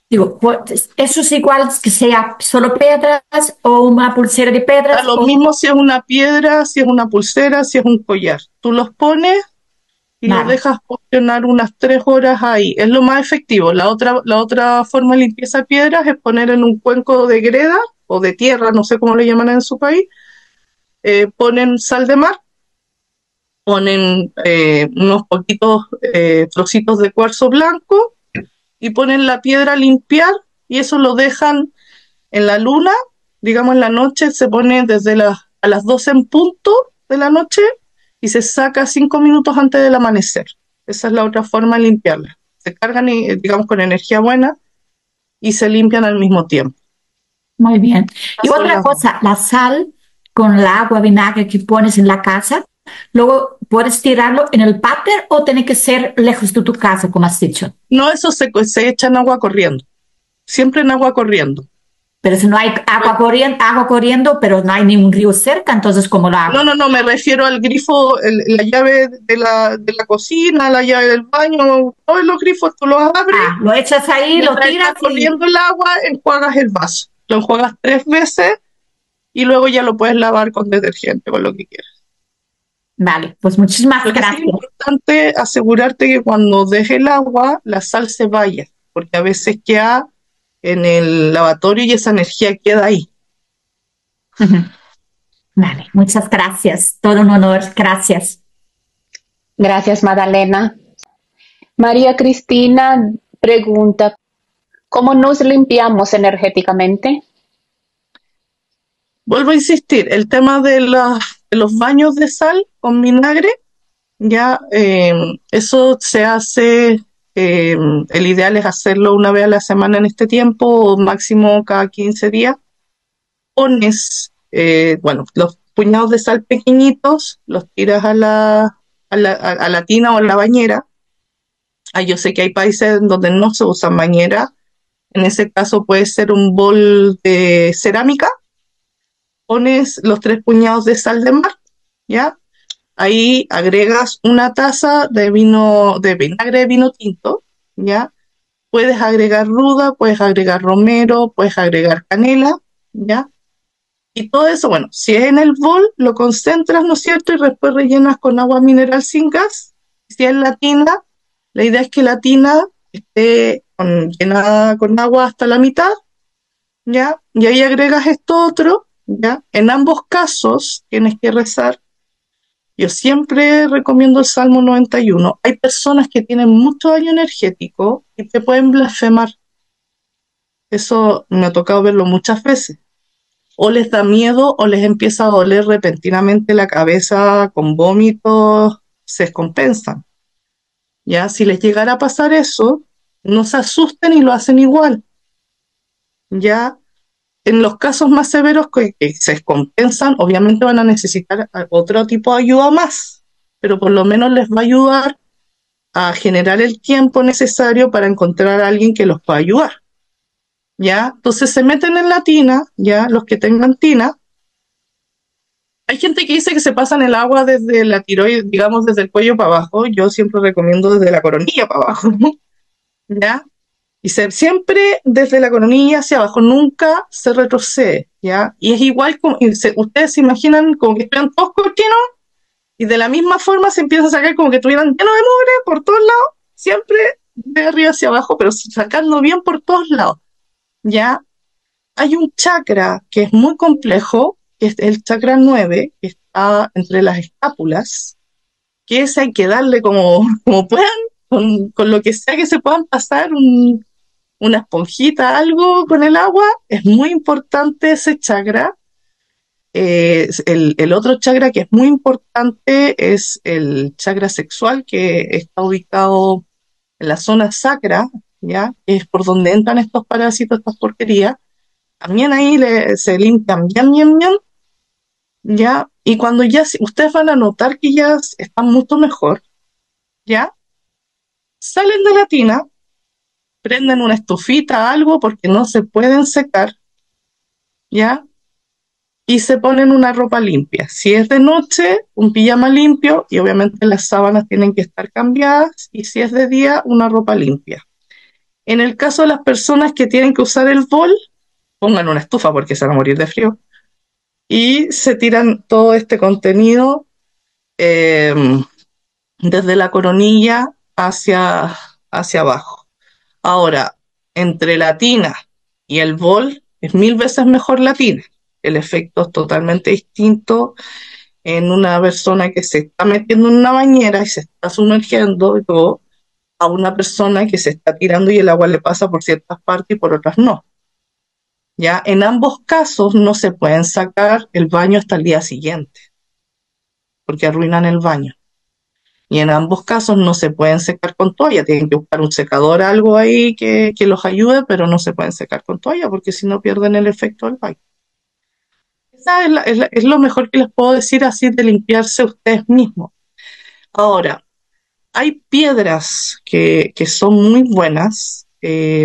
Digo, pues, eso es igual que sea solo piedras o una pulsera de Da piedras lo o... mismo si es una piedra, si es una pulsera, si es un collar. Tú los pones y lo Vale. dejas funcionar unas 3 horas ahí. Es lo más efectivo. La otra forma de limpieza de piedras es poner en un cuenco de greda o de tierra, no sé cómo le llaman en su país, ponen sal de mar, ponen unos poquitos trocitos de cuarzo blanco y ponen la piedra a limpiar y eso lo dejan en la luna, digamos en la noche, se pone a las 12 en punto de la noche y se saca 5 minutos antes del amanecer. Esa es la otra forma de limpiarla. Se cargan, digamos, con energía buena y se limpian al mismo tiempo. Muy bien. Y Esas son otra las dos. cosa, la sal con el agua, vinagre que pones en la casa, luego puedes tirarlo en el váter o tiene que ser lejos de tu casa, como has dicho. No, eso se echa en agua corriendo. Siempre en agua corriendo. Pero si no hay agua corriendo, pero no hay ningún río cerca, entonces ¿cómo lo No, hago? no, no, me refiero al grifo, la llave de la cocina, la llave del baño, todos los grifos tú los abres, Ah, lo echas ahí, lo mientras tiras está corriendo el agua, enjuagas el vaso. Lo enjuagas 3 veces y luego ya lo puedes lavar con detergente, con lo que quieras. Vale, pues muchísimas Lo que sí es gracias. importante asegurarte que cuando deje el agua, la sal se vaya, porque a veces queda en el lavatorio y esa energía queda ahí. Vale, muchas gracias. Todo un honor. Gracias. Gracias, Magdalena. María Cristina pregunta, ¿cómo nos limpiamos energéticamente? Vuelvo a insistir, el tema de los baños de sal con vinagre, ya eso se hace, el ideal es hacerlo una vez a la semana en este tiempo, o máximo cada 15 días. Pones, bueno, los puñados de sal pequeñitos, los tiras a la tina o a la bañera. Yo sé que hay países donde no se usan bañera, en ese caso puede ser un bol de cerámica, pones los 3 puñados de sal de mar, ¿ya? Ahí agregas una taza de vinagre de vino tinto, ¿ya? Puedes agregar ruda, puedes agregar romero, puedes agregar canela, ¿ya? Y todo eso, bueno, si es en el bol, lo concentras, ¿no es cierto? Y después rellenas con agua mineral sin gas. Si es la tina, la idea es que la tina esté llenada con agua hasta la mitad, ¿ya? Y ahí agregas esto otro, ¿ya? En ambos casos tienes que rezar. Yo siempre recomiendo el Salmo 91. Hay personas que tienen mucho daño energético y te pueden blasfemar. Eso me ha tocado verlo muchas veces. O les da miedo o les empieza a doler repentinamente la cabeza con vómitos, se descompensan. ¿Ya? Si les llegara a pasar eso, no se asusten y lo hacen igual. ¿Ya? En los casos más severos que se descompensan, obviamente van a necesitar otro tipo de ayuda más, pero por lo menos les va a ayudar a generar el tiempo necesario para encontrar a alguien que los pueda ayudar. ¿Ya? Entonces se meten en la tina, ya los que tengan tina. Hay gente que dice que se pasan el agua desde la tiroides, digamos desde el cuello para abajo. Yo siempre recomiendo desde la coronilla para abajo, ¿ya? Y siempre desde la coronilla hacia abajo, nunca se retrocede, ¿ya? Y es igual, ustedes se imaginan como que estuvieran todos cochinos y de la misma forma se empieza a sacar como que estuvieran llenos de mugre por todos lados, siempre de arriba hacia abajo, pero sacando bien por todos lados, ¿ya? Hay un chakra que es muy complejo, que es el chakra 9 que está entre las escápulas, que ese hay que darle como puedan, con lo que sea que se puedan pasar, una esponjita, algo con el agua. Es muy importante ese chakra. El otro chakra que es muy importante es el chakra sexual, que está ubicado en la zona sacra, ¿ya? Es por donde entran estos parásitos, estas porquerías. También ahí se limpian bien, bien, bien, ¿ya? Y cuando ya ustedes van a notar que ya están mucho mejor, ¿ya? Salen de la tina, prenden una estufita, algo, porque no se pueden secar, ¿ya? Y se ponen una ropa limpia. Si es de noche, un pijama limpio, y obviamente las sábanas tienen que estar cambiadas, y si es de día, una ropa limpia. En el caso de las personas que tienen que usar el bol, pongan una estufa porque se van a morir de frío, y se tiran todo este contenido, eh, desde la coronilla hacia abajo. Ahora, entre la tina y el bol es 1000 veces mejor la tina. El efecto es totalmente distinto en una persona que se está metiendo en una bañera y se está sumergiendo y todo, a una persona que se está tirando y el agua le pasa por ciertas partes y por otras no. Ya en ambos casos no se pueden sacar el baño hasta el día siguiente, porque arruinan el baño. Y en ambos casos no se pueden secar con toalla, tienen que buscar un secador, algo ahí que los ayude, pero no se pueden secar con toalla, porque si no pierden el efecto del baño. Esa es lo mejor que les puedo decir así de limpiarse ustedes mismos. Ahora, hay piedras que son muy buenas,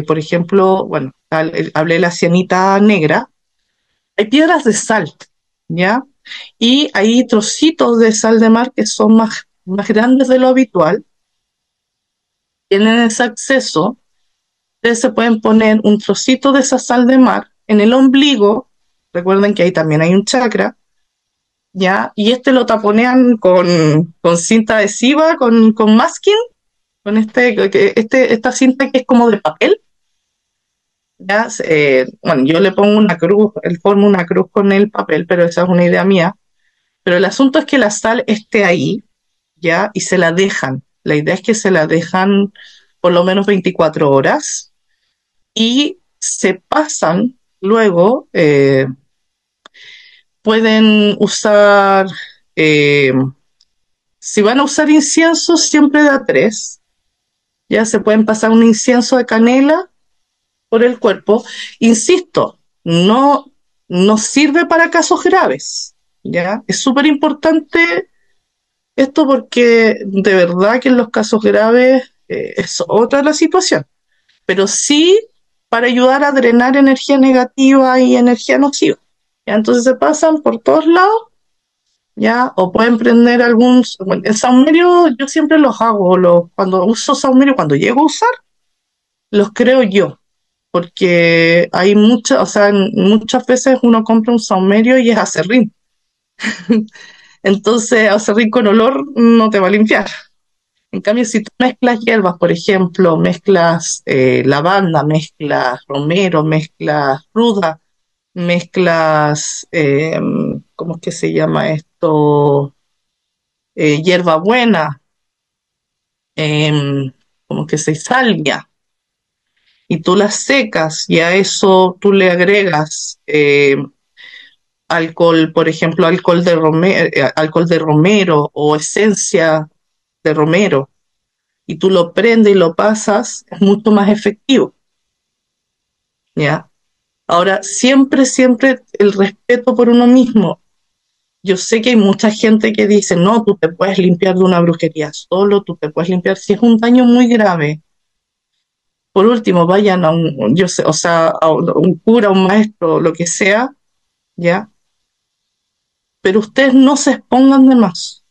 por ejemplo, bueno, hablé de la cianita negra, hay piedras de sal, ¿ya? Y hay trocitos de sal de mar que son más grandes de lo habitual, tienen ese acceso, ustedes se pueden poner un trocito de esa sal de mar en el ombligo, recuerden que ahí también hay un chakra, ¿ya? Y lo taponean con cinta adhesiva, con masking, con esta cinta que es como de papel, ¿ya? Bueno, yo le pongo una cruz, él forma una cruz con el papel, pero esa es una idea mía. Pero el asunto es que la sal esté ahí, ¿ya? Y se la dejan. La idea es que se la dejan por lo menos 24 horas y se pasan luego, pueden usar, eh, si van a usar incienso, siempre da 3, ya se pueden pasar un incienso de canela por el cuerpo. Insisto, no sirve para casos graves, ¿ya? Es súper importante esto porque de verdad que en los casos graves es otra la situación, pero sí para ayudar a drenar energía negativa y energía nociva. ¿Ya? Entonces se pasan por todos lados, ¿ya? O pueden prender bueno, el saumerio yo siempre los hago, cuando uso saumerio, cuando llego a usar, los creo yo, porque hay muchas, o sea, muchas veces uno compra un saumerio y es aserrín. Entonces, aserrín con olor no te va a limpiar. En cambio, si tú mezclas hierbas, por ejemplo, mezclas lavanda, mezclas romero, mezclas ruda, mezclas, ¿cómo es que se llama esto? Hierbabuena, como que se salvia, y tú las secas y a eso tú le agregas alcohol, por ejemplo, alcohol de romero o esencia de romero, y tú lo prendes y lo pasas, es mucho más efectivo, ¿ya? Ahora, siempre el respeto por uno mismo. Yo sé que hay mucha gente que dice, no, tú te puedes limpiar de una brujería solo, tú te puedes limpiar si es un daño muy grave. Por último, vayan a yo sé, o sea, a un cura, un maestro, lo que sea, ¿ya? Pero ustedes no se expongan de más,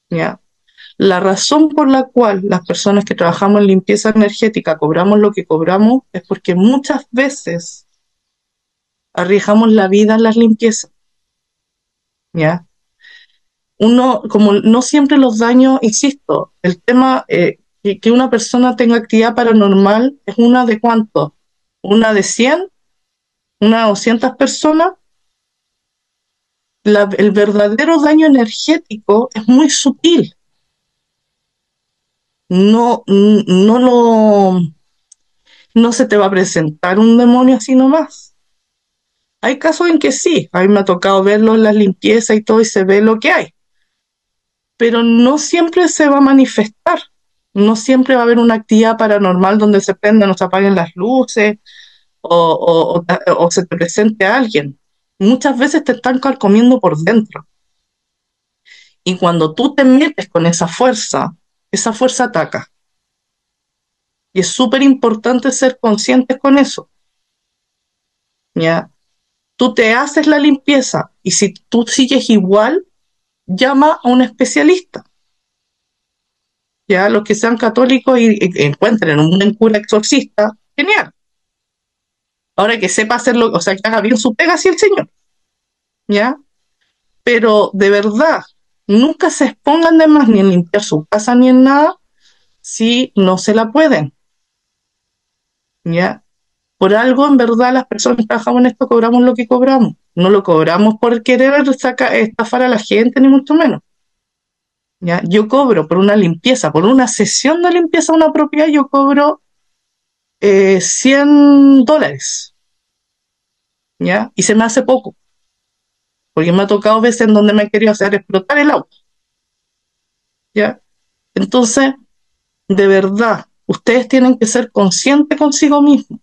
¿ya? La razón por la cual las personas que trabajamos en limpieza energética cobramos lo que cobramos es porque muchas veces arriesgamos la vida en las limpiezas, ¿ya? Como no siempre los daños, insisto, el tema que una persona tenga actividad paranormal es una de cuánto, una de 100, una de 200 personas. El verdadero daño energético es muy sutil. No se te va a presentar un demonio así nomás. Hay casos en que sí, a mí me ha tocado verlo en las limpiezas y todo y se ve lo que hay, pero no siempre se va a manifestar. No siempre va a haber una actividad paranormal donde se prendan o se apaguen las luces o se te presente a alguien. Muchas veces te están carcomiendo por dentro. Y cuando tú te metes con esa fuerza ataca. Y es súper importante ser conscientes con eso, ¿ya? Tú te haces la limpieza y si tú sigues igual, llama a un especialista. Ya los que sean católicos y encuentren un buen cura exorcista, genial. Ahora que sepa hacerlo, o sea, que haga bien su pega así el señor, ¿ya? Pero de verdad, Nunca se expongan de más ni en limpiar su casa ni en nada si no se la pueden, ¿ya? Por algo, en verdad, las personas que trabajamos en esto cobramos lo que cobramos. No lo cobramos por querer estafar a la gente, ni mucho menos. ¿Ya? Yo cobro por una limpieza, por una sesión de limpieza de una propiedad, yo cobro $100, ¿ya? Y se me hace poco, porque me ha tocado veces en donde me he querido hacer explotar el auto, ¿ya? Entonces, de verdad, ustedes tienen que ser conscientes consigo mismos.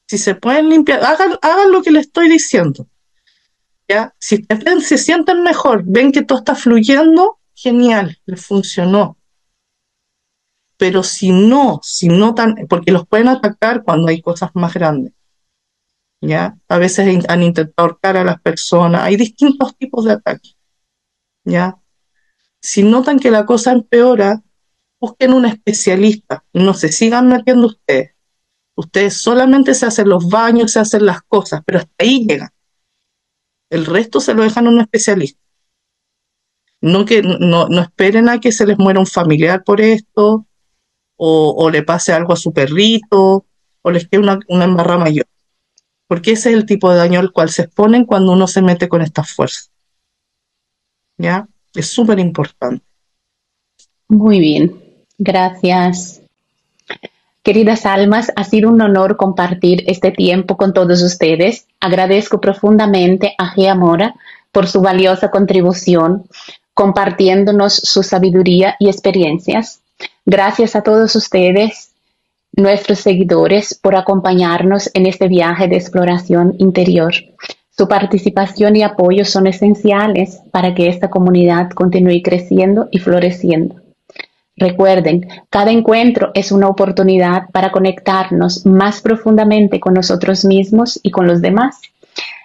Si se pueden limpiar, hagan lo que les estoy diciendo, ¿ya? Si ustedes se sienten mejor, ven que todo está fluyendo, genial, les funcionó. Pero si no porque los pueden atacar cuando hay cosas más grandes, ¿ya? A veces han intentado ahorcar a las personas, hay distintos tipos de ataques, ¿ya? Si notan que la cosa empeora, busquen un especialista, no se sigan metiendo ustedes. Ustedes solamente se hacen los baños, se hacen las cosas, pero hasta ahí llegan. El resto se lo dejan a un especialista. No esperen a que se les muera un familiar por esto, o le pase algo a su perrito, o les quede una embarrada mayor. Porque ese es el tipo de daño al cual se exponen cuando uno se mete con estas fuerzas. ¿Ya? Es súper importante. Muy bien, gracias. Queridas almas, ha sido un honor compartir este tiempo con todos ustedes. Agradezco profundamente a Gea Mora por su valiosa contribución, compartiéndonos su sabiduría y experiencias. Gracias a todos ustedes, nuestros seguidores, por acompañarnos en este viaje de exploración interior. Su participación y apoyo son esenciales para que esta comunidad continúe creciendo y floreciendo. Recuerden, cada encuentro es una oportunidad para conectarnos más profundamente con nosotros mismos y con los demás.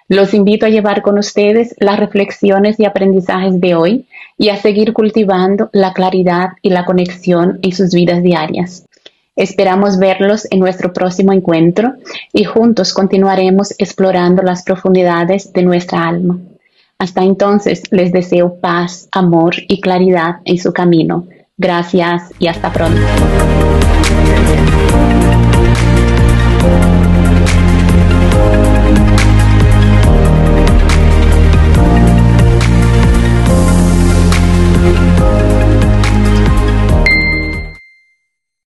Los invito a llevar con ustedes las reflexiones y aprendizajes de hoy y a seguir cultivando la claridad y la conexión en sus vidas diarias. Esperamos verlos en nuestro próximo encuentro y juntos continuaremos explorando las profundidades de nuestra alma. Hasta entonces, les deseo paz, amor y claridad en su camino. Gracias y hasta pronto.